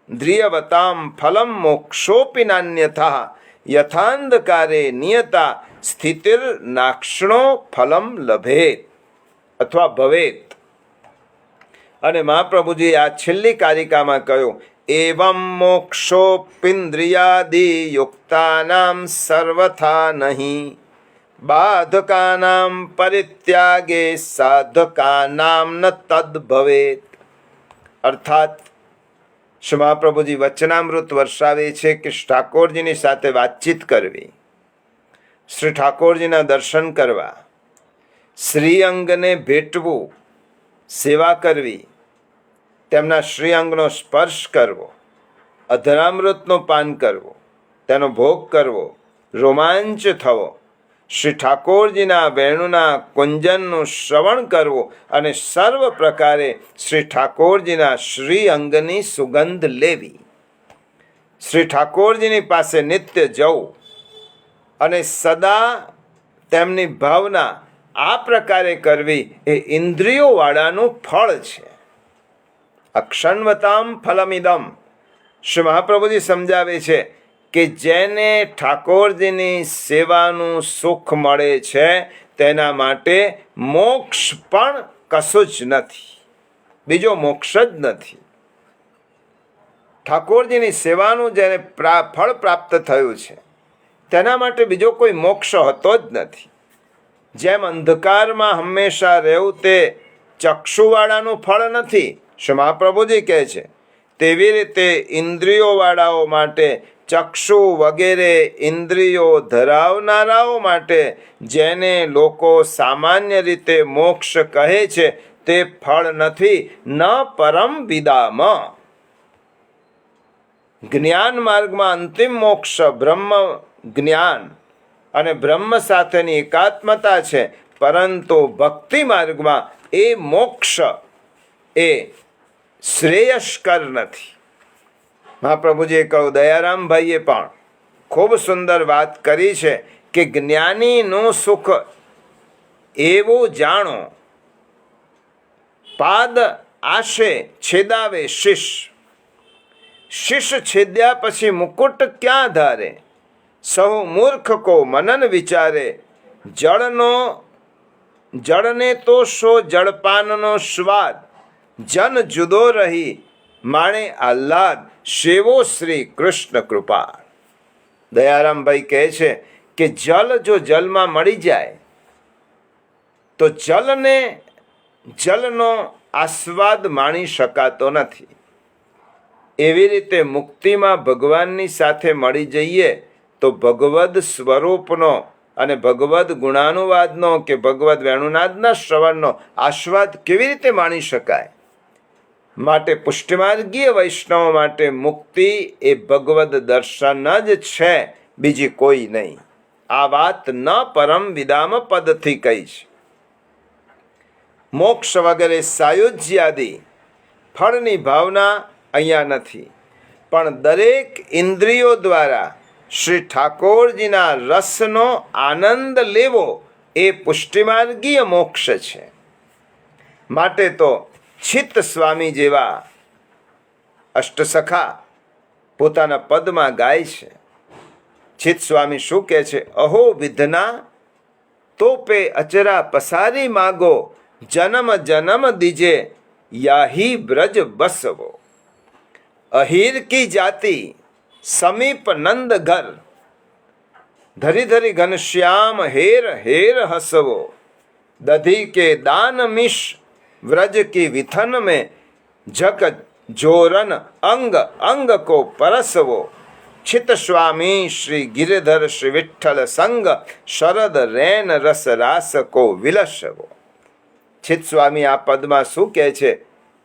દ્રિયવતામ ફલમ મોક્ષોપી નાન્યથા યથાંધકારે નિયતા સ્થિતિર્નાક્ષણો ફલમ લભેત અથવા ભવેત. અને મહાપ્રભુજી આ છેલ્લી કારિકામાં કહ્યું, એવં મોક્ષોપિન્દ્રિયાદિ યુક્તાનામ સર્વથા નહીં બાધકાનામ પરિત્યાગે સાધકાનામ ન તદ ભવેત. અર્થાત શ્રી મહાપ્રભુજી વચનામૃત વર્ષાવે છે કે ઠાકોરજીની સાથે વાતચીત કરવી, શ્રી ઠાકોરજીના દર્શન કરવા, શ્રીઅંગને ભેટવું, સેવા કરવી, તેમના શ્રીઅંગનો સ્પર્શ કરવો, અધરામૃતનું પાન કરવું, તેનો ભોગ કરવો, રોમાંચ થવો, શ્રી ઠાકોરજીના વેણુના કુંજનનું શ્રવણ કરવું અને સર્વ પ્રકારે શ્રી ઠાકોરજીના શ્રી અંગની સુગંધ લેવી, શ્રી ઠાકોરજીની પાસે નિત્ય જવું અને સદા તેમની ભાવના આ પ્રકારે કરવી એ ઇન્દ્રિયોવાળાનું ફળ છે. અક્ષણવતામ ફલમિદમ. શ્રી મહાપ્રભુજી સમજાવે છે કે જેને ઠાકોરજીની સેવાનું સુખ મળે છે તેના માટે મોક્ષ પણ કશું જ નથી, બીજો મોક્ષ જ નથી. ઠાકોરજીની સેવાનું જેને ફળ પ્રાપ્ત થયું છે તેના માટે બીજો કોઈ મોક્ષ હોતો જ નથી. જેમ અંધકારમાં હંમેશા રહેવું તે ચક્ષુવાળાનું ફળ નથી, શ્રી મહાપ્રભુજી કહે છે, તેવી રીતે ઇન્દ્રિયોવાળાઓ માટે, ચક્ષુ વગેરે ઇન્દ્રિયો ધરાવનારાઓ માટે જેને લોકો સામાન્ય રીતે મોક્ષ કહે છે તે ફળ નથી. ન પરમ વિદામ. જ્ઞાન માર્ગમાં અંતિમ મોક્ષ બ્રહ્મ જ્ઞાન અને બ્રહ્મ સાથેની એકાત્મતા છે, પરંતુ ભક્તિ માર્ગમાં એ મોક્ષ એ શ્રેયસ્કર નથી. મહાપ્રભુજીએ કહ્યું, દયારામભાઈએ પણ ખૂબ સુંદર વાત કરી છે કે જ્ઞાનીનું સુખ એવું જાણો, પાદ આશે છેદાવે શિશ. શિશ છેદ્યા પછી મુકુટ ક્યાં ધારે, સહુ મૂર્ખ કો મનન વિચારે. જળને તો શો જળપાનનો સ્વાદ, જન જુદો રહી માણે આહ્લાદ, સેવો શ્રી કૃષ્ણ કૃપા. દયારામભાઈ કહે છે કે જલ જો જલમાં મળી જાય તો જલનો આસ્વાદ માણી શકાતો નથી. એવી રીતે મુક્તિમાં ભગવાનની સાથે મળી જઈએ તો ભગવદ સ્વરૂપનો અને ભગવદ ગુણાનુવાદનો કે ભગવદ વેણુનાદના શ્રવણનો આસ્વાદ કેવી રીતે માણી શકાય? માટે પુષ્ટિમાર્ગીય વૈષ્ણવ માટે મુક્તિ એ ભગવદ દર્શન જ છે, બીજી કોઈ નહીં. આ વાત ન પરમ વિદામ પદથી કહી છે. મોક્ષ વગેરે સાયુજ્યાદિ ફળની ભાવના અહીંયા નથી, પણ દરેક ઇન્દ્રિયો દ્વારા શ્રી ઠાકોરજીના રસનો આનંદ લેવો એ પુષ્ટિમાર્ગીય મોક્ષ છે. માટે તો ચિત્ત સ્વામી જેવા અષ્ટસખા પોતાના પદમાં ગાય છે. ચિત્ત સ્વામી શું કહે છે? અહો વિધના તોપે અચરા પસારી માગો, જન્મ જન્મ દીજે યાહી બ્રજ બસવો. અહીર કી જાતિ સમીપ નંદ ઘર, ધરી ધરી ઘનશ્યામ હેર હેર હસવો. દધી કે દાન મિશ व्रज की विथन में झक जोरन अंग अंग को परसवो. चित स्वामी श्री गिरधर श्री विठ्ठल संग शरद रैन रस रास को विलसवो. चित स्वामी आ पदमा शू कहे छे?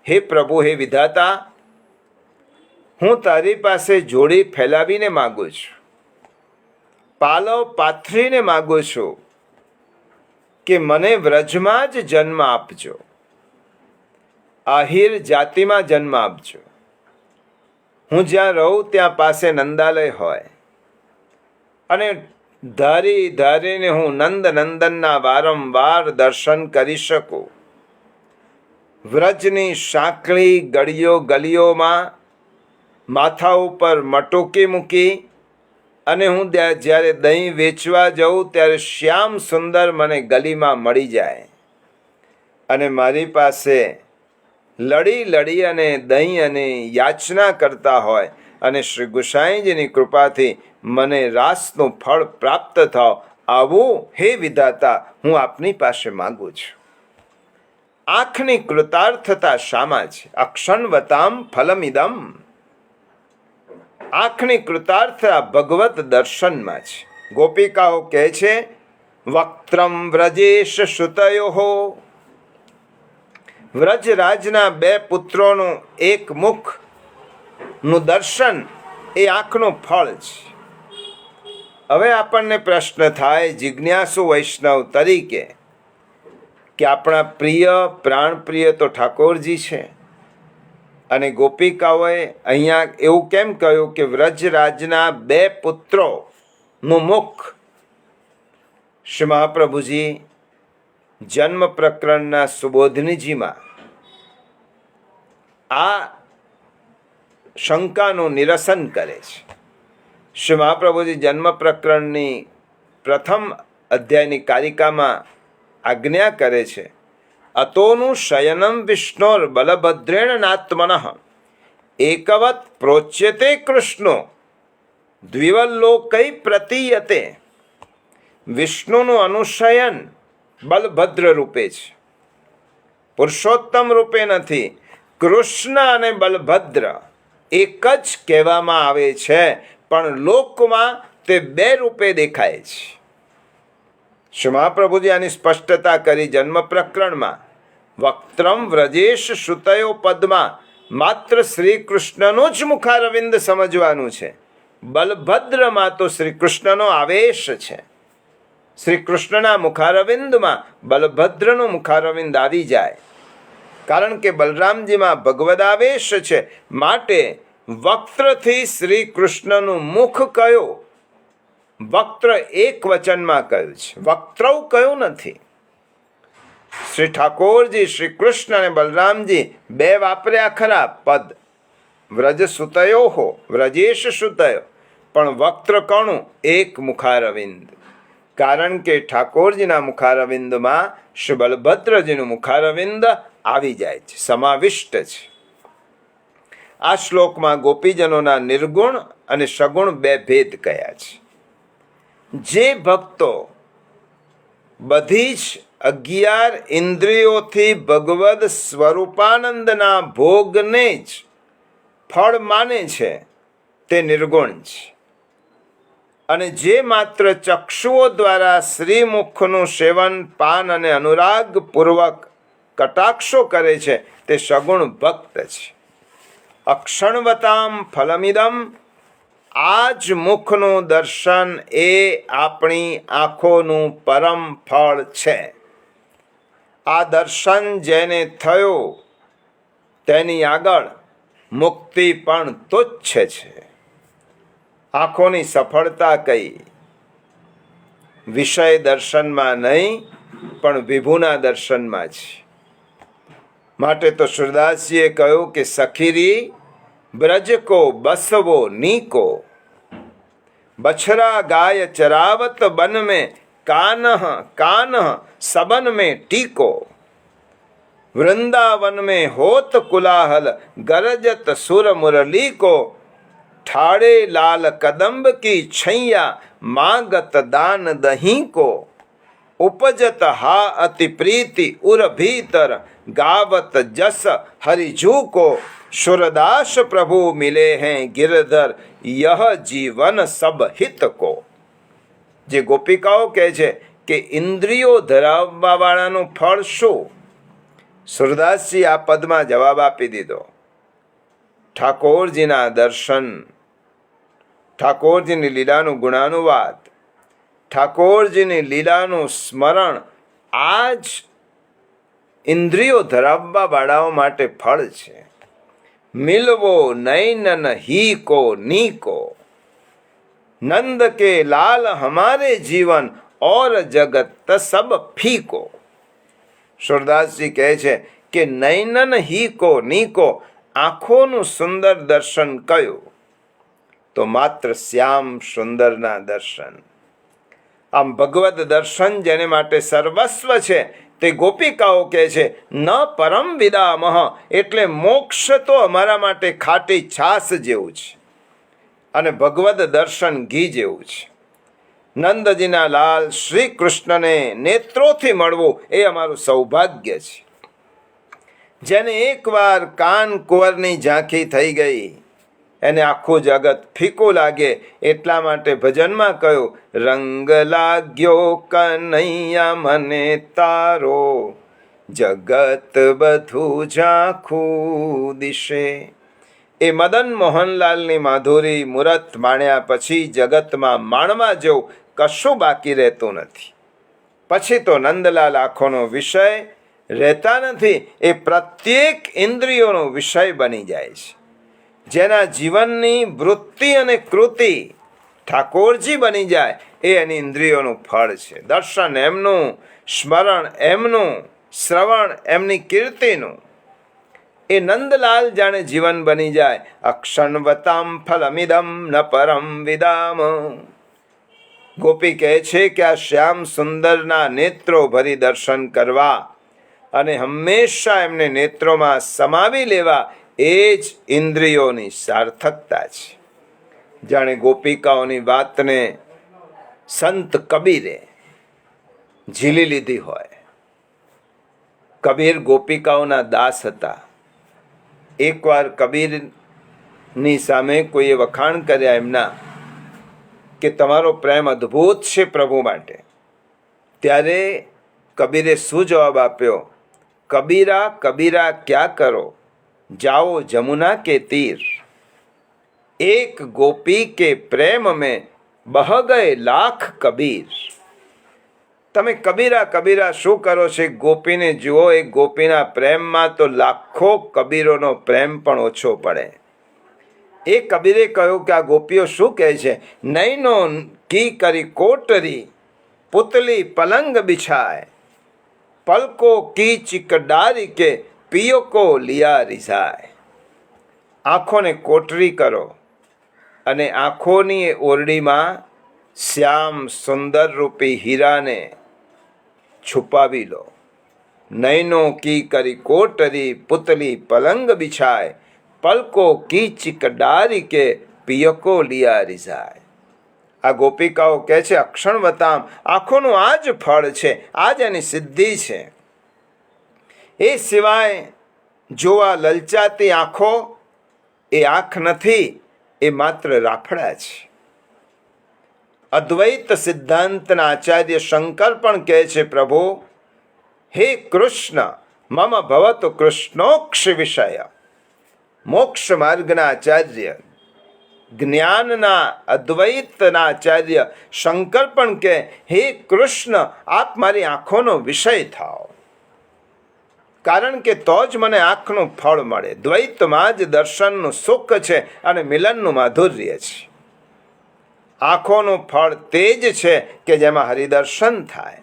हे प्रभु, हे विधाता, हूँ तारी पासे जोड़ी फैलावीने मागू छूं, पालव पाथरीने मागू छूं के मने व्रजमां ज जन्म आपजो, આહિર જાતિમાં જન્મ આપજો. હું જ્યાં રહું ત્યાં પાસે નંદાલય હોય અને ધારી ધારીને હું નંદ નંદનના વારંવાર દર્શન કરી શકું. વ્રજની સાંકળી ગળીઓ ગલીઓમાં માથા ઉપર મટોકી મૂકી અને હું જ્યારે દહીં વેચવા જાઉં ત્યારે શ્યામ સુંદર મને ગલીમાં મળી જાય અને મારી પાસે લડી લડી અને દહીં અને યાચના કરતા હોય અને શ્રી ગુસાઈજીની કૃપાથી મને રાસનું ફળ પ્રાપ્ત થાવ, આવું હે વિધાતા હું આપની પાસે માગું છું. આંખની કૃતાર્થતા શામાં છે? અક્ષણવતામ ફલમિદમ. આંખની કૃતાર્થતા ભગવત દર્શનમાં છે. ગોપિકાઓ કહે છે, વક્ત્રમ વ્રજેશ શ્રુતયો, વ્રજરાજના બે પુત્રોનું એક મુખ નું દર્શન એ આંખનું ફળ છે. હવે આપણને પ્રશ્ન થાય જિજ્ઞાસુ વૈષ્ણવ તરીકે કે આપણા પ્રિય પ્રાણપ્રિય તો ઠાકોરજી છે, અને ગોપિકાઓએ અહીંયા એવું કેમ કહ્યું કે વ્રજરાજના 2 પુત્રોનું મુખ? શ્રી મહાપ્રભુજી જન્મ પ્રકરણના સુબોધનીજીમાં આ શંકાનું નિરસન કરે છે. શ્રી મહાપ્રભુજી જન્મ પ્રકરણની પ્રથમ અધ્યાયની કારિકામાં આજ્ઞા કરે છે, અતોનું શયનમ વિષ્ણોર બલભદ્રેણ નાત્મનઃ એકવત પ્રોચ્યતે કૃષ્ણો દ્વિવલ્લોકૈ પ્રતીયતે. વિષ્ણુનું અનુશયન બલભદ્ર રૂપે છે, પુરુષોત્તમ રૂપે નથી. કૃષ્ણ અને બલભદ્ર એક જ કહેવામાં આવે છે, પણ લોકમાં તે 2 રૂપે દેખાય છે. શ્રી મહાપ્રભુજી આની સ્પષ્ટતા કરી જન્મ પ્રકરણમાં. વક્ત્રમ વ્રજેશ શ્રુતયો પદમાં માત્ર શ્રી કૃષ્ણનું જ મુખારવિંદ સમજવાનું છે. બલભદ્રમાં તો શ્રી કૃષ્ણનો આવેશ છે. શ્રી કૃષ્ણના મુખારવિંદમાં બલભદ્રનું મુખારવિંદ આવી જાય, કારણ કે બલરામજીમાં ભગવદાવેશ છે. માટે વક્ત્રથી શ્રી કૃષ્ણનું મુખ કયો? વક્ત્ર એક વચનમાં કહ્યું છે, વક્ત્રવ કયું નથી. શ્રી ઠાકોરજી શ્રી કૃષ્ણ અને બલરામજી 2 વાપર્યા ખરા પદ, વ્રજ સુતયો વ્રજેશ સુતયો, પણ વક્ત્ર કોનું? એક મુખારવિંદ. કારણ કે ઠાકોરજીના મુખારવિંદમાં શ્રી બલભદ્રજીનું મુખારવિંદ આવી જાય છે, સમાવિષ્ટ છે. આ શ્લોકમાં ગોપીજનોના નિર્ગુણ અને સગુણ 2 ભેદ કયા છે. જે ભક્તો બધી જ 11 ઇન્દ્રિયોથી ભગવદ સ્વરૂપાનંદના ભોગને જ ફળ માને છે તે નિર્ગુણ છે, અને જે માત્ર ચક્ષુઓ દ્વારા શ્રીમુખનું સેવન પાન અને અનુરાગપૂર્વક કટાક્ષો કરે છે તે સગુણ ભક્ત છે. અક્ષણવતામ ફલમિદમ, આ જ મુખનું દર્શન એ આપણી આંખોનું પરમ ફળ છે. આ દર્શન જેને થયો તેની આગળ મુક્તિ પણ તુચ્છ છે. આંખોની સફળતા કઈ? વિષય દર્શનમાં નહીં, પણ વિભુના દર્શનમાં છે. માટે તો સુરદાસજીએ કહ્યું કે સખીરી બ્રજ કો બસવો નીકો, बछरा गाय चरावत बन में कान्ह कान्ह सबन में टीको, वृंदावन में होत कुलाहल गरजत सुर मुरली को, ठाड़े लाल कदम्ब की छैया मांगत दान दही को, उपजत हा अति प्रीति उर भीतर गावत जस हरिजू को, सुरदास प्रभु मिले हैं गिरधर यह जीवन सब हित को. જે ગોપિકાઓ કહે છે કે ઇન્દ્રિયો ધરાવવા વાળાનું ફળ શું? સુરદાસજી આ પદમાં જવાબ આપી દીધો. ઠાકોરજીના દર્શન, ઠાકોરજીની લીલાનું ગુણાનુવાદ, ઠાકોરજીની લીલાનું સ્મરણ, આ જ ઇન્દ્રિયો ધરાવવા વાળાઓ માટે ફળ છે. મિલવો નૈનન ही को नी को, नंद के लाल हमारे जीवन और जगत सब फीको. સુરદાસજી કહે છે કે નૈનન ही को नी को, આંખોનું સુંદર દર્શન કયું? તો માત્ર શ્યામ સુંદરના દર્શન. આમ ભગવદ દર્શન જેને માટે સર્વસ્વ છે તે ગોપિકાઓ કહે છે ન પરમ વિદામહ, એટલે મોક્ષ તો અમારા માટે ખાટી છાસ જેવું છે અને ભગવદ દર્શન ઘી જેવું છે. નંદજીના લાલ શ્રી કૃષ્ણને નેત્રોથી મળવું એ અમારું સૌભાગ્ય છે. જેને એકવાર કાન કુંવરની ઝાંખી થઈ ગઈ એને આખું જગત ફીકું લાગે. એટલા માટે ભજનમાં કહ્યું, રંગ લાગ્યો કનૈયા મને તારો, જગત બધું ઝાંખું દિશે. એ મદન મોહનલાલની માધુરી મૂરત માણ્યા પછી જગતમાં માણવા જેવું કશું બાકી રહેતું નથી. પછી તો નંદલાલ આંખોનો વિષય રહેતા નથી, એ પ્રત્યેક ઇન્દ્રિયોનો વિષય બની જાય છે. જેના જીવનની વૃત્તિ અને કૃતિ ઠાકોરજી બની જાય એ એની ઇન્દ્રિયોનું ફળ છે. દર્શન એમનું, સ્મરણ એમનું, શ્રવણ એમની કીર્તિનું. એ નંદલાલ જાણે જીવન બની જાય. અક્ષણવતામ ફલમિદમ ન પરમ વિદામ. ગોપી કહે છે કે આ શ્યામ સુંદરના નેત્રો ભરી દર્શન કરવા અને હંમેશા એમને નેત્રોમાં સમાવી લેવા એ જ ઇન્દ્રિયોની સાર્થકતા છે. જાણે ગોપિકાઓની વાતને સંત કબીરે ઝીલી લીધી હોય. કબીર ગોપિકાઓના દાસ હતા. એકવાર કબીરની સામે કોઈએ વખાણ કર્યા એમના કે તમારો પ્રેમ અદ્ભુત છે પ્રભુ માટે. ત્યારે કબીરે શું જવાબ આપ્યો? કબીરા કબીરા ક્યા કરો, જાઓ જમુના કે તીર. એક ગોપી કે પ્રેમ में બહ ગયે લાખ કબીર. તમે કબીરા કબીરા શું કરો છો? ગોપીને જુઓ, એક ગોપીના પ્રેમમાં તો લાખો કબીરોનો પ્રેમ પણ ઓછો પડે. એ કબીરે કહ્યું કે આ ગોપીઓ શું કહે છે? નૈનો કી કરી કોટરી, પુતલી પલંગ બિછાય, પલકો કી ચિકડારી કે પિયો કો લિયા રિઝાય. આંખોને કોટરી કરો અને આંખોની એ ઓરડીમાં શ્યામ સુંદર રૂપી હીરાને છુપાવી લો. નૈનો કી કરી કોટરી, પુતલી પલંગ બિછાય, પલકો કી ચિકડારી કે પિયકો લિયા રિઝાય. આ ગોપિકાઓ કહે છે અક્ષણવતામ, આંખોનું આ જ ફળ છે, આ જ એની સિદ્ધિ છે. એ સિવાય જોવા લલચાતી આંખો એ આંખ નથી, એ માત્ર રાફડા છે. અદ્વૈત સિદ્ધાંતના આચાર્ય શંકર પણ કહે છે પ્રભુ હે કૃષ્ણ મમ ભવતો કૃષ્ણોક્ષ વિષય. મોક્ષ માર્ગના આચાર્ય, જ્ઞાનના અદ્વૈતના આચાર્ય શંકર પણ કહે હે કૃષ્ણ આપ મારી આંખોનો વિષય થાઓ, કારણ કે તો જ મને આંખનું ફળ મળે. દ્વૈતમાં જ દર્શનનું સુખ છે અને મિલનનું માધુર્ય છે. આંખોનું ફળ તે જ છે કે જેમાં હરિદર્શન થાય,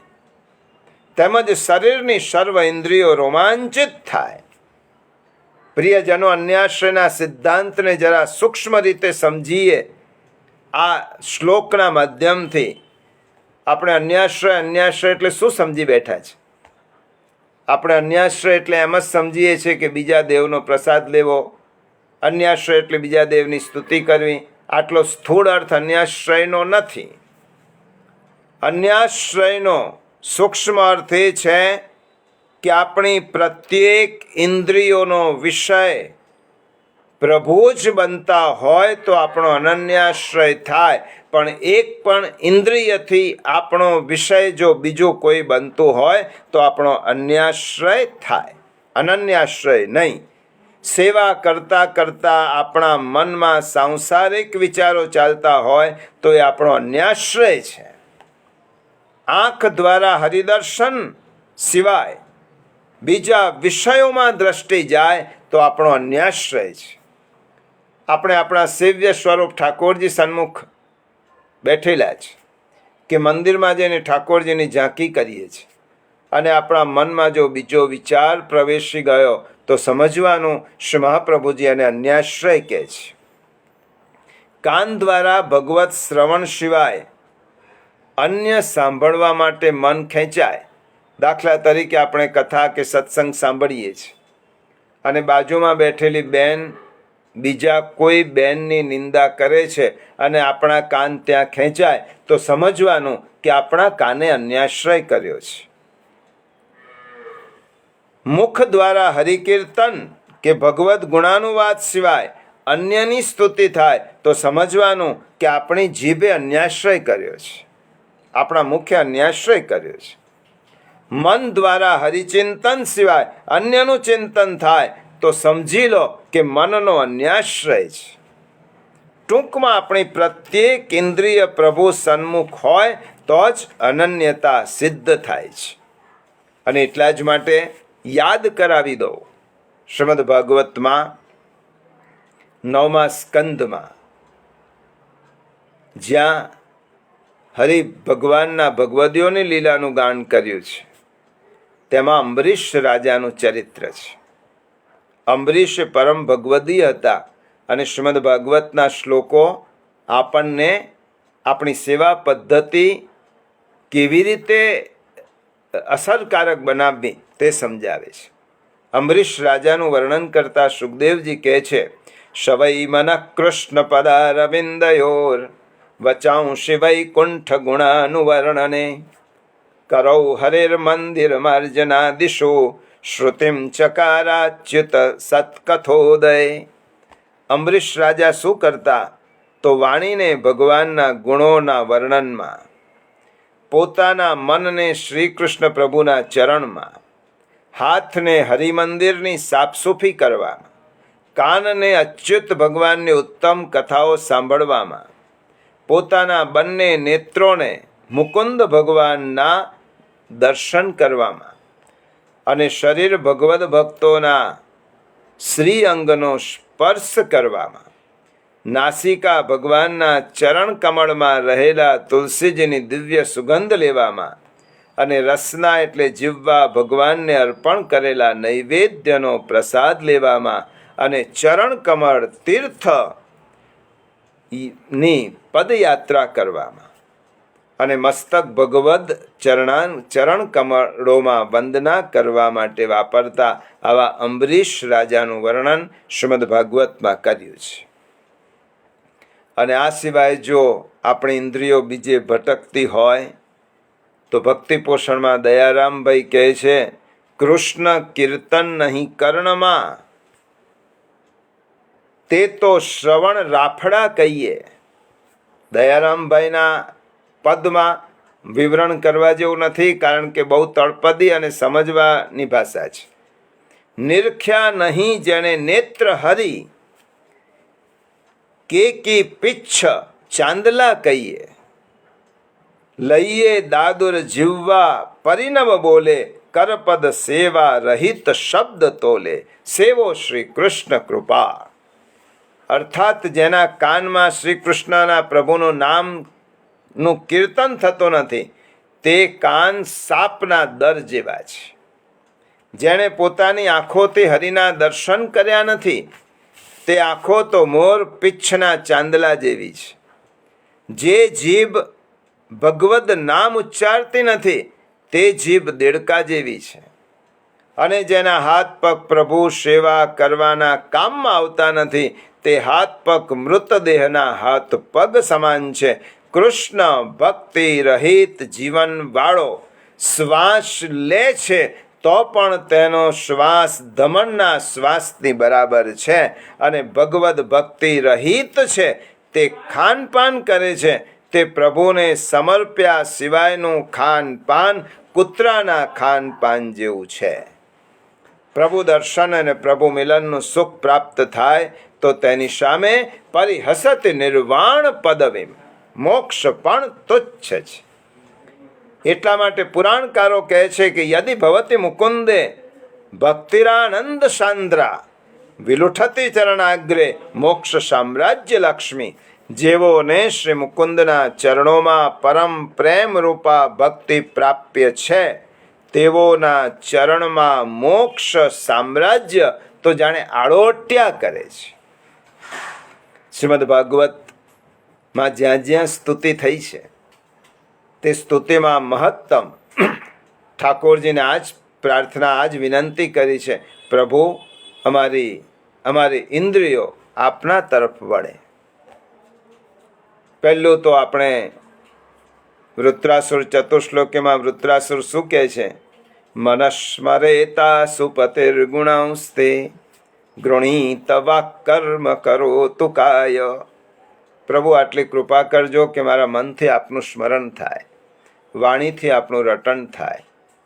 તેમજ શરીરની સર્વ ઇન્દ્રિયો રોમાંચિત થાય. પ્રિયજનો, અન્યાશ્રયના સિદ્ધાંતને જરા સૂક્ષ્મ રીતે સમજીએ. આ શ્લોકના માધ્યમથી આપણે અન્યાશ્રય એટલે શું સમજી બેઠા છે? આપણે અન્યાશ્રય એટલે એમ જ સમજીએ છીએ કે બીજા દેવનો પ્રસાદ લેવો. અન્યાશ્રય એટલે બીજા દેવની સ્તુતિ કરવી. આટલો સ્થૂળ અર્થ અન્યાશ્રયનો નથી. અન્યાશ્રયનો સૂક્ષ્મ અર્થ એ છે કે આપણી પ્રત્યેક ઇન્દ્રિયોનો વિષય પ્રભુ જ બનતા હોય તો આપણો અનન્યાશ્રય થાય. પણ એક પણ ઇન્દ્રિયથી આપણો વિષય જો બીજું કોઈ બનતું હોય તો આપણો અન્યાશ્રય થાય, અનન્યાશ્રય નહીં. સેવા કરતાં કરતાં આપણા મનમાં સાંસારિક વિચારો ચાલતા હોય તો એ આપણો અન્યાશ્રય છે. આંખ દ્વારા હરિદર્શન સિવાય બીજા વિષયોમાં દ્રષ્ટિ જાય તો આપણો અન્યાશ્રય છે. આપણે આપણા સેવ્ય સ્વરૂપ ઠાકોરજી સન્મુખ બેઠેલા છે કે મંદિરમાં જઈને ઠાકોરજીની ઝાંકી કરીએ છીએ અને આપણા મનમાં જો બીજો વિચાર પ્રવેશી ગયો તો સમજવાનું શ્રી મહાપ્રભુજી એને અન્યાશ્રય કહે છે. કાન દ્વારા ભગવત શ્રવણ સિવાય અન્ય સાંભળવા માટે મન ખેંચાય. દાખલા તરીકે આપણે કથા કે સત્સંગ સાંભળીએ છીએ અને બાજુમાં બેઠેલી બેન બીજા કોઈ બેનની નિંદા કરે છે અને આપણા કાન ત્યાં ખેંચાય તો સમજવાનું કે આપણા કાને અન્યાશ્રય કર્યો છે. મુખ દ્વારા હરિકીર્તન કે ભગવદ્ ગુણાનુવાદ સિવાય અન્યની સ્તુતિ થાય તો સમજવાનું કે આપણી જીભે અન્યાશ્રય કર્યો છે, આપણા મુખે અન્યાશ્રય કર્યો છે. મન દ્વારા હરિચિંતન સિવાય અન્યનું ચિંતન થાય તો સમજી લો કે મનનો અન્યાશ્રય છે. ટૂંકમાં આપણી પ્રત્યેક ઇન્દ્રિય પ્રભુ સન્મુખ હોય તો જ અનન્યતા સિદ્ધ થાય છે. અને એટલા જ માટે યાદ કરાવી દો, શ્રીમદ ભાગવતમાં 9મા સ્કંદમાં જ્યાં હરિ ભગવાનના ભગવદીઓની લીલાનું ગાન કર્યું છે, તેમાં અંબરીશ રાજાનું ચરિત્ર છે. અંબરીશ પરમ ભગવદીય હતા અને શ્રીમદ ભાગવતના શ્લોકો આપણને આપણી સેવા પદ્ધતિ કેવી રીતે અસરકારક બનાવવી તે સમજાવે છે. અંબરીશ રાજાનું વર્ણન કરતા સુખદેવજી કહે છે, શવૈ મન કૃષ્ણ પદારવિંદયોર વચાંશિ વૈકુંઠ ગુણાનુવર્ણને કરૌ હરેર મંદિર માર્જના દિશો શ્રુતિમ ચકારાચ્યુત સત્કથોદય. અંબરીશ રાજા શું કરતા તો વાણીને ભગવાનના ગુણોના વર્ણનમાં, પોતાના મનને શ્રી કૃષ્ણ પ્રભુના ચરણમાં, હાથને હરિમંદિરની સાફસૂફી કરવામાં, કાનને અચ્યુત ભગવાનની ઉત્તમ કથાઓ સાંભળવામાં, પોતાના બંને નેત્રોને મુકુંદ ભગવાનના દર્શન કરવામાં અને શરીર ભગવદ ભક્તોના શ્રી અંગનો સ્પર્શ કરવામાં, નાસિકા ભગવાનના ચરણ કમળમાં રહેલા તુલસીજીની દિવ્ય સુગંધ લેવામાં અને રસના એટલે જીવવા ભગવાનને અર્પણ કરેલા નૈવેદ્યનો પ્રસાદ લેવામાં અને ચરણ કમળ તીર્થની પદયાત્રા કરવામાં અને મસ્તક ભગવદ ચરણ કમળોમાં વંદના કરવા માટે વાપરતા આવા અંબરીશ રાજાનું વર્ણન શ્રીમદ ભાગવતમાં કર્યું છે. અને આ સિવાય જો આપણી ઇન્દ્રિયો બીજે ભટકતી હોય તો ભક્તિ પોષણમાં દયારામભાઈ કહે છે, કૃષ્ણ કીર્તન નહીં કર્ણમાં, તે તો શ્રવણ રાફડા કહીએ. દયારામભાઈના પદમાં વિવરણ કરવા જેવું નથી, કારણ કે બહુ તળપદી અને સમજવાની ભાષા છે. નિરખ્યા નહીં જેણે નેત્ર હરી, કે કી પિચ્છ ચાંદલા કહીએ. લઈએ દાદુર જીવવા પરિનવ બોલે, કરપદ સેવા રહિત શબ્દ તોલે, સેવો શ્રી કૃષ્ણ કૃપા. અર્થાત જેના કાનમાં શ્રી કૃષ્ણના પ્રભુનું નામનું કીર્તન થતું નથી, તે કાન સાપના દર જેવા છે. જેણે પોતાની આંખોથી હરિના દર્શન કર્યા નથી, તે આંખો તો મોર પીચ્છના ચાંદલા જેવી છે. જે જીભ ભગવદ નામ ઉચ્ચારતી નથી, તે જીભ દેડકા જેવી છે. અને જેના હાથ પગ પ્રભુ સેવા કરવાના કામમાં આવતા નથી, તે હાથ પગ મૃતદેહના હાથ પગ સમાન છે. કૃષ્ણ ભક્તિ રહિત જીવન વાળો શ્વાસ લે છે તો પણ તેનો શ્વાસ ધમણના શ્વાસની બરાબર છે. અને ભગવદ ભક્તિ રહિત છે, તે ખાનપાન કરે છે, તે પ્રભુને સમર્પ્યા સિવાયનું ખાનપાન કૂતરાના ખાનપાન જેવું છે. પ્રભુ દર્શન અને પ્રભુ મિલનનું સુખ પ્રાપ્ત થાય તો તેની સામે પરિહસત નિર્વાણ પદવીમ, મોક્ષ પણ તુચ્છ છે. એટલા માટે પુરાણકારો કહે છે કે યદિ ભવતિ મુકુંદે ભક્તિરાનંદ સાંદ્રા વિલુઠતી ચરણાગ્રે મોક્ષ સામ્રાજ્ય લક્ષ્મી. જેઓને શ્રી મુકુંદના ચરણોમાં પરમ પ્રેમ રૂપા ભક્તિ પ્રાપ્ય છે, તેઓના ચરણમાં મોક્ષ સામ્રાજ્ય તો જાણે આળોટ્યા કરે છે. શ્રીમદ ભાગવતમાં જ્યાં જ્યાં સ્તુતિ થઈ છે, તે સ્તુતિમાં મહત્તમ ઠાકોરજીને આ જ પ્રાર્થના, આ જ વિનંતી કરી છે, પ્રભુ અમારી ઇન્દ્રિયો આપના તરફ વળે. પહેલું તો આપણે વૃત્રાસુર ચતુશ્લોકીમાં વૃત્રાસુર શું કહે છે? મનસ્મરેતા સુપતિર્ગુણાંસ્તે ગૃણીત વાક્કર્મ કરો તુકાય. પ્રભુ આટલી કૃપા કરજો કે મારા મનથી આપનું સ્મરણ થાય, વાણીથી આપનું રટણ થાય,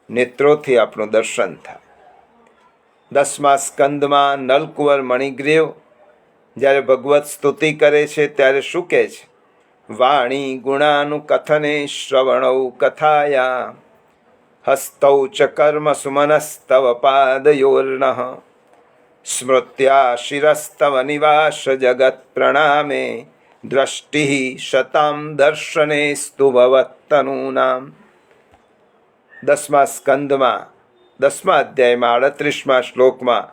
નેત્રોથી આપનું દર્શન થાય. 10મા સ્કંદમાં નલકુંવર મણિગ્રીવ જ્યારે ભગવત સ્તુતિ કરે છે ત્યારે શું કહે છે? વાણી ગુણાનુકથને શ્રવણૌ કથાયા હસ્તૌ ચ કર્મ સુમનસ્તવ પાદયોર્નઃ સ્મૃત્યા શિરસ્તવ નિવાસ જગત પ્રણામે દ્રષ્ટિ શતામ દર્શને સ્તુ ભવત્તનૂનામ. 10મા સ્કંદમાં 10મા અધ્યાયમાં 38મા શ્લોકમાં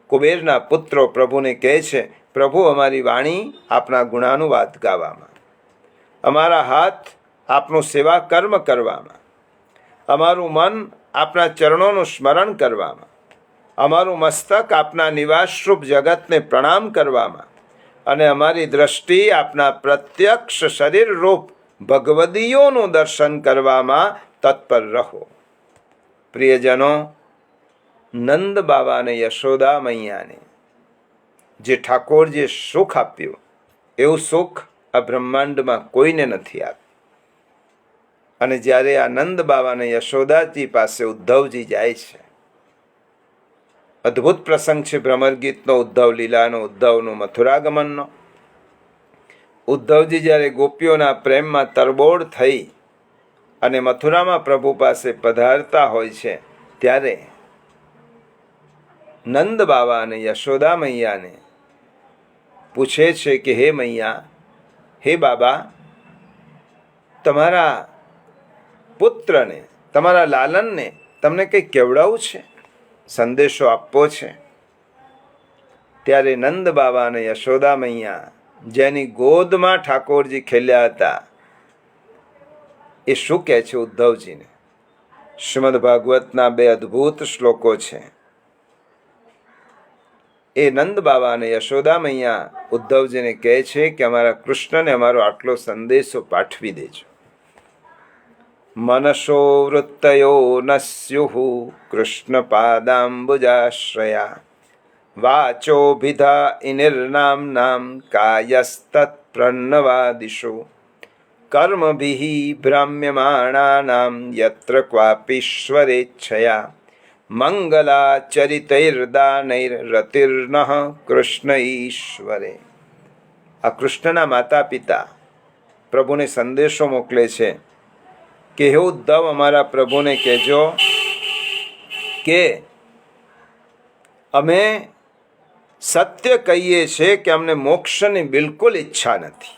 કુબેરના પુત્રો પ્રભુને કહે છે, પ્રભુ અમારી વાણી આપના ગુણાનુવાદ ગાવામાં, અમારા હાથ આપનું સેવા કર્મ કરવામાં, અમારું મન આપના ચરણોનું સ્મરણ કરવામાં, અમારું મસ્તક આપના નિવાસરૂપ જગતને પ્રણામ કરવામાં અને અમારી દ્રષ્ટિ આપના પ્રત્યક્ષ શરીરરૂપ ભગવદીયોનું દર્શન કરવામાં તત્પર રહો. પ્રિયજનો, નંદ બાબા અને યશોદા મૈયાને જે ઠાકોરજીએ સુખ આપ્યું એવું સુખ આ બ્રહ્માંડમાં કોઈને નથી આપ્યું. અને જ્યારે આ નંદ બાબા અને યશોદાજી પાસે ઉદ્ધવજી જાય છે, અદ્ભુત પ્રસંગ છે ભ્રમર ગીતનો, ઉદ્ધવ લીલાનો, ઉદ્ધવનું મથુરાગમનનો. ઉદ્ધવજી જ્યારે ગોપીઓના પ્રેમમાં તરબોળ થઈ અને મથુરામાં પ્રભુ પાસે પધારતા હોય છે ત્યારે નંદ બાબા અને યશોદા મૈયાને પૂછે છે કે હે મૈયા, હે બાબા, તમારા પુત્રને, તમારા લાલનને તમને કંઈ કેવડાવું છે, સંદેશો આપવો છે. ત્યારે નંદ બાબા અને યશોદા મૈયા જેની ગોદમાં ઠાકોરજી ખેલ્યા હતા એ શું કહે છે ઉદ્ધવજીને? શ્રીમદ ભાગવતના 2 અદ્ભુત શ્લોકો છે. એ નંદ બાબા અને યશોદા મૈયા ઉદ્ધવજીને કહે છે કે અમારા કૃષ્ણને અમારો આટલો સંદેશો પાઠવી દેજો. મનસો વૃત્તયો ન સ્યુઃ કૃષ્ણ પાદાંબુજાશ્રયા વાચોભિધા ઇનિર્નામ્નાં કાયસ્તત્ પ્રણવાદિષુ કર્મભિઃ ભ્રામ્યમાણાનાં યત્ર ક્વાપીશ્વરેચ્છયા મંગલાચરિતૈર્દાનૈરતિર્નઃ કૃષ્ણ ઈશ્વરે. આ કૃષ્ણના માતા પિતા પ્રભુને સંદેશો મોકલે છે કે હે ઉદ્ધવ, અમારા પ્રભુને કહેજો કે અમે સત્ય કહીએ છીએ કે અમને મોક્ષની બિલકુલ ઈચ્છા નથી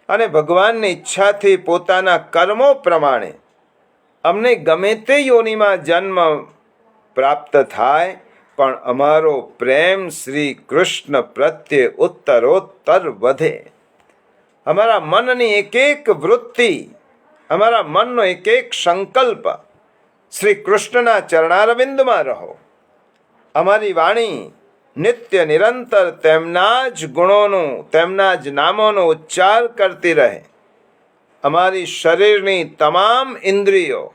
અને ભગવાનની ઈચ્છાથી પોતાના કર્મો પ્રમાણે અમને ગમે તે યોનિમાં જન્મ પ્રાપ્ત થાય, પણ અમારો પ્રેમ શ્રી કૃષ્ણ પ્રત્યે ઉત્તરોત્તર વધે. અમારા મનની એક એક વૃત્તિ, અમારા મનનો એક એક સંકલ્પ શ્રી કૃષ્ણના ચરણારવિંદમાં રહો. અમારી વાણી નિત્ય નિરંતર તેમના જ ગુણોનું, તેમના જ નામોનો ઉચ્ચાર કરતી રહે. અમારી શરીરની તમામ ઇન્દ્રિયો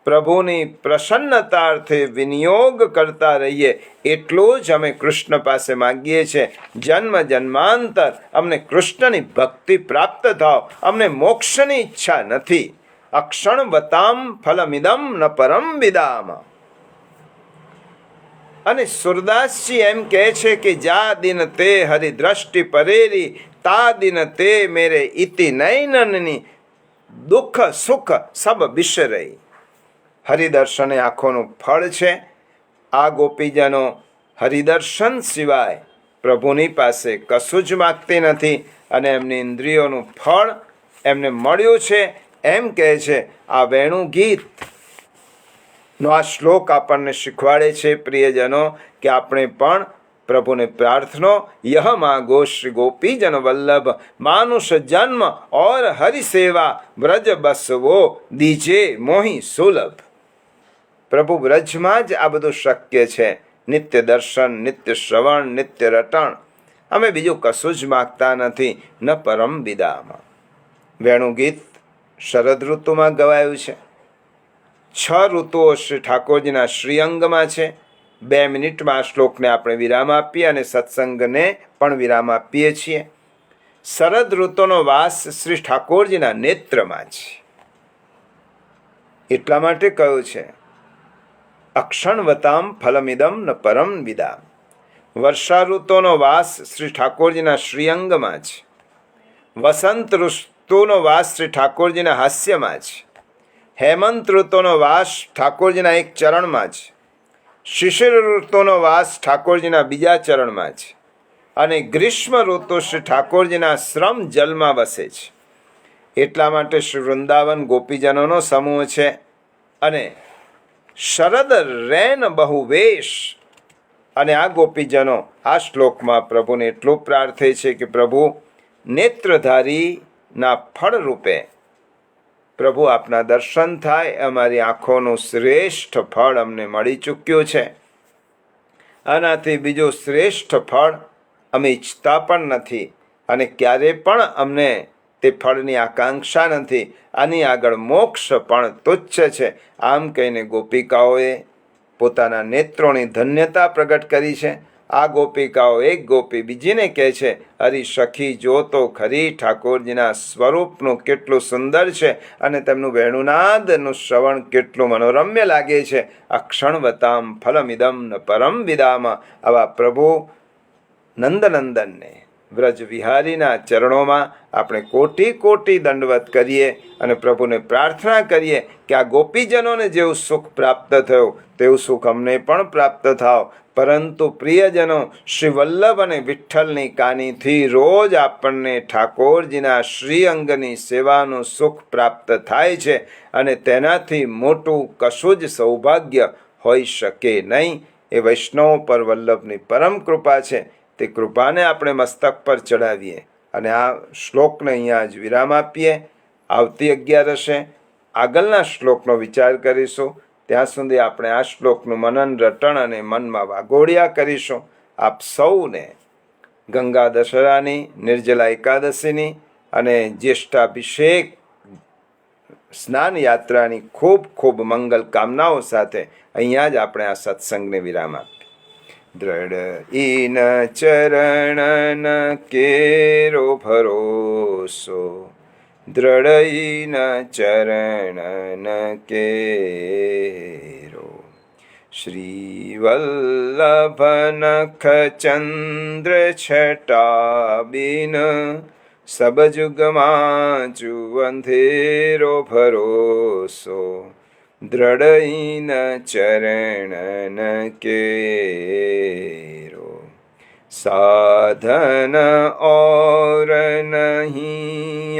પ્રભુની પ્રસન્નતાર્થે વિનિયોગ કરતા રહીએ, એટલું જ અમે કૃષ્ણ પાસે માગીએ છીએ. જન્મ જન્માંતર અમને કૃષ્ણની ભક્તિ પ્રાપ્ત થાવ, અમને મોક્ષની ઈચ્છા નથી. અક્ષણવતામ ફલમિદમ ન પરમ વિદામ. અને સુરદાસજી એમ કહે છે કે જા દિન તે હરિ દ્રષ્ટિ પરેરી તા દિન તે મેરે ઇતિ નૈનની દુઃખ સુખ સબ બિસરઈ. હરિદર્શન એ આંખોનું ફળ છે. આ ગોપીજનો હરિદર્શન સિવાય પ્રભુની પાસે કશું જ માગતી નથી અને એમની ઇન્દ્રિયોનું ફળ એમને મળ્યું છે. એમ કહે છે આ વેણુ ગીત નો આ શ્લોક આપણને શીખવાડે છે પ્રિયજનો કે આપણે પણ પ્રભુને પ્રાર્થનો યહ માગો શ્રી ગોપીજન વલ્લભ માનુષ જન્મ और हरि सेवा ब्रज बसवो दीजे मोहि सुलभ. પ્રભુ બ્રજમાં જ આ બધું શક્ય છે. નિત્ય દર્શન, નિત્ય શ્રવણ, નિત્ય રટણ. અમે બીજું કશું જ માગતા નથી. ન પરમ વિદામાં. વેણુ ગીત શરદ ઋતુમાં ગવાયું છે. 6 ઋતુઓ શ્રી ઠાકોરજીના શ્રીઅંગમાં છે. 2 મિનિટમાં આ શ્લોકને આપણે વિરામ આપીએ અને સત્સંગને પણ વિરામ આપીએ છીએ. શરદ ઋતુનો વાસ શ્રી ઠાકોરજીના નેત્રમાં છે. એટલા માટે કહ્યું છે અક્ષણવતામ ફલમિદમ ન પરમ વિદામ. વર્ષા ઋતુનો વાસ શ્રી ઠાકોરજીના શ્રીઅંગમાં છે. વસંત ઋતુનો વાસ શ્રી ઠાકોરજીના હાસ્યમાં છે. હેમંત ઋતુનો વાસ ઠાકોરજીના એક ચરણમાં છે. શિશિર ઋતુનો વાસ ઠાકોરજીના બીજા ચરણમાં છે. અને ગ્રીષ્મ ઋતુ શ્રી ઠાકોરજીના શ્રમ જલમાં વસે છે. એટલા માટે શ્રી વૃંદાવન ગોપીજનોનો સમૂહ છે. અને શરદ રેન બહુ વેશ. અને આ ગોપીજનો આ શ્લોકમાં પ્રભુને એટલું પ્રાર્થે છે કે પ્રભુ નેત્રધારીના ફળ રૂપે પ્રભુ આપના દર્શન થાય. અમારી આંખોનું શ્રેષ્ઠ ફળ અમને મળી ચૂક્યું છે. આનાથી બીજું શ્રેષ્ઠ ફળ અમે ઈચ્છતા પણ નથી અને ક્યારે પણ અમને તે ફળની આકાંક્ષા નથી. આની આગળ મોક્ષ પણ તુચ્છ છે. આમ કહીને ગોપિકાઓએ પોતાના નેત્રોની ધન્યતા પ્રગટ કરી છે. આ ગોપિકાઓ એક ગોપી બીજીને કહે છે, હરી સખી જો તો ખરી ઠાકોરજીના સ્વરૂપનું કેટલું સુંદર છે અને તેમનું વેણુનાદનું શ્રવણ કેટલું મનોરમ્ય લાગે છે. અક્ષણવતામ ફલમિદમ ન પરમ વિદામ. આવા પ્રભુ નંદનંદનને વ્રજ વિહારીના ચરણોમાં આપણે કોટી કોટી દંડવત કરીએ અને પ્રભુને પ્રાર્થના કરીએ કે આ ગોપીજનોને જેવું સુખ પ્રાપ્ત થયું તેવું સુખ અમને પણ પ્રાપ્ત થાવ. પરંતુ પ્રિયજનો, શ્રી વલ્લભ અને વિઠ્ઠલની કાનીથી રોજ આપણને ઠાકોરજીના શ્રી અંગની સેવાનું સુખ પ્રાપ્ત થાય છે અને તેનાથી મોટું કશું જ સૌભાગ્ય હોઈ શકે નહીં. એ વૈષ્ણવ પર વલ્લભની પરમ કૃપા છે. તે કૃપાને આપણે મસ્તક પર ચડાવીએ અને આ શ્લોકને અહીંયા જ વિરામ આપીએ. આવતી 11 આગળના શ્લોકનો વિચાર કરીશું. ત્યાં સુધી આપણે આ શ્લોકનું મનન રટણ અને મનમાં વાગોળ્યા કરીશું. આપ સૌને ગંગા દશરાની, નિર્જલા એકાદશીની અને જ્યેષ્ઠાભિષેક સ્નાન યાત્રાની ખૂબ ખૂબ મંગલ કામનાઓ સાથે અહીંયા જ આપણે આ સત્સંગને વિરામ આપીએ. દ્રઢ ઈન ચરણ કેરો ભરોસો, દ્રઢ ઈન ચરણ કેરો. શ્રી વલ્લભ નખ ચંદ્ર છટા બિન, સબ જુગમાં ચુવંધેરો ભરોસો. દ્રઢ ઈન ચરણ કેરો. સાધન और नहीं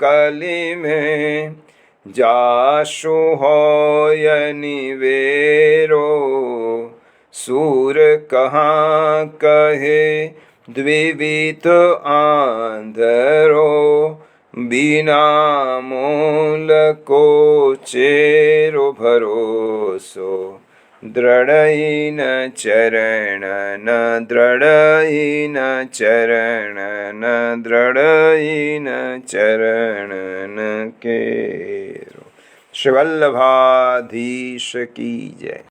कली में, जाशु होय निवेरो. सूर कहाँ कहे द्विविध आंधरो, बिना मूल को चेरो भरोસો. દ્રઢ ઈન ચરણ દ્રઢ ઈન ચરણ દ્રઢ ઈન ચરણ કેરો. શ્રી વલ્લભાધીશ કી જય.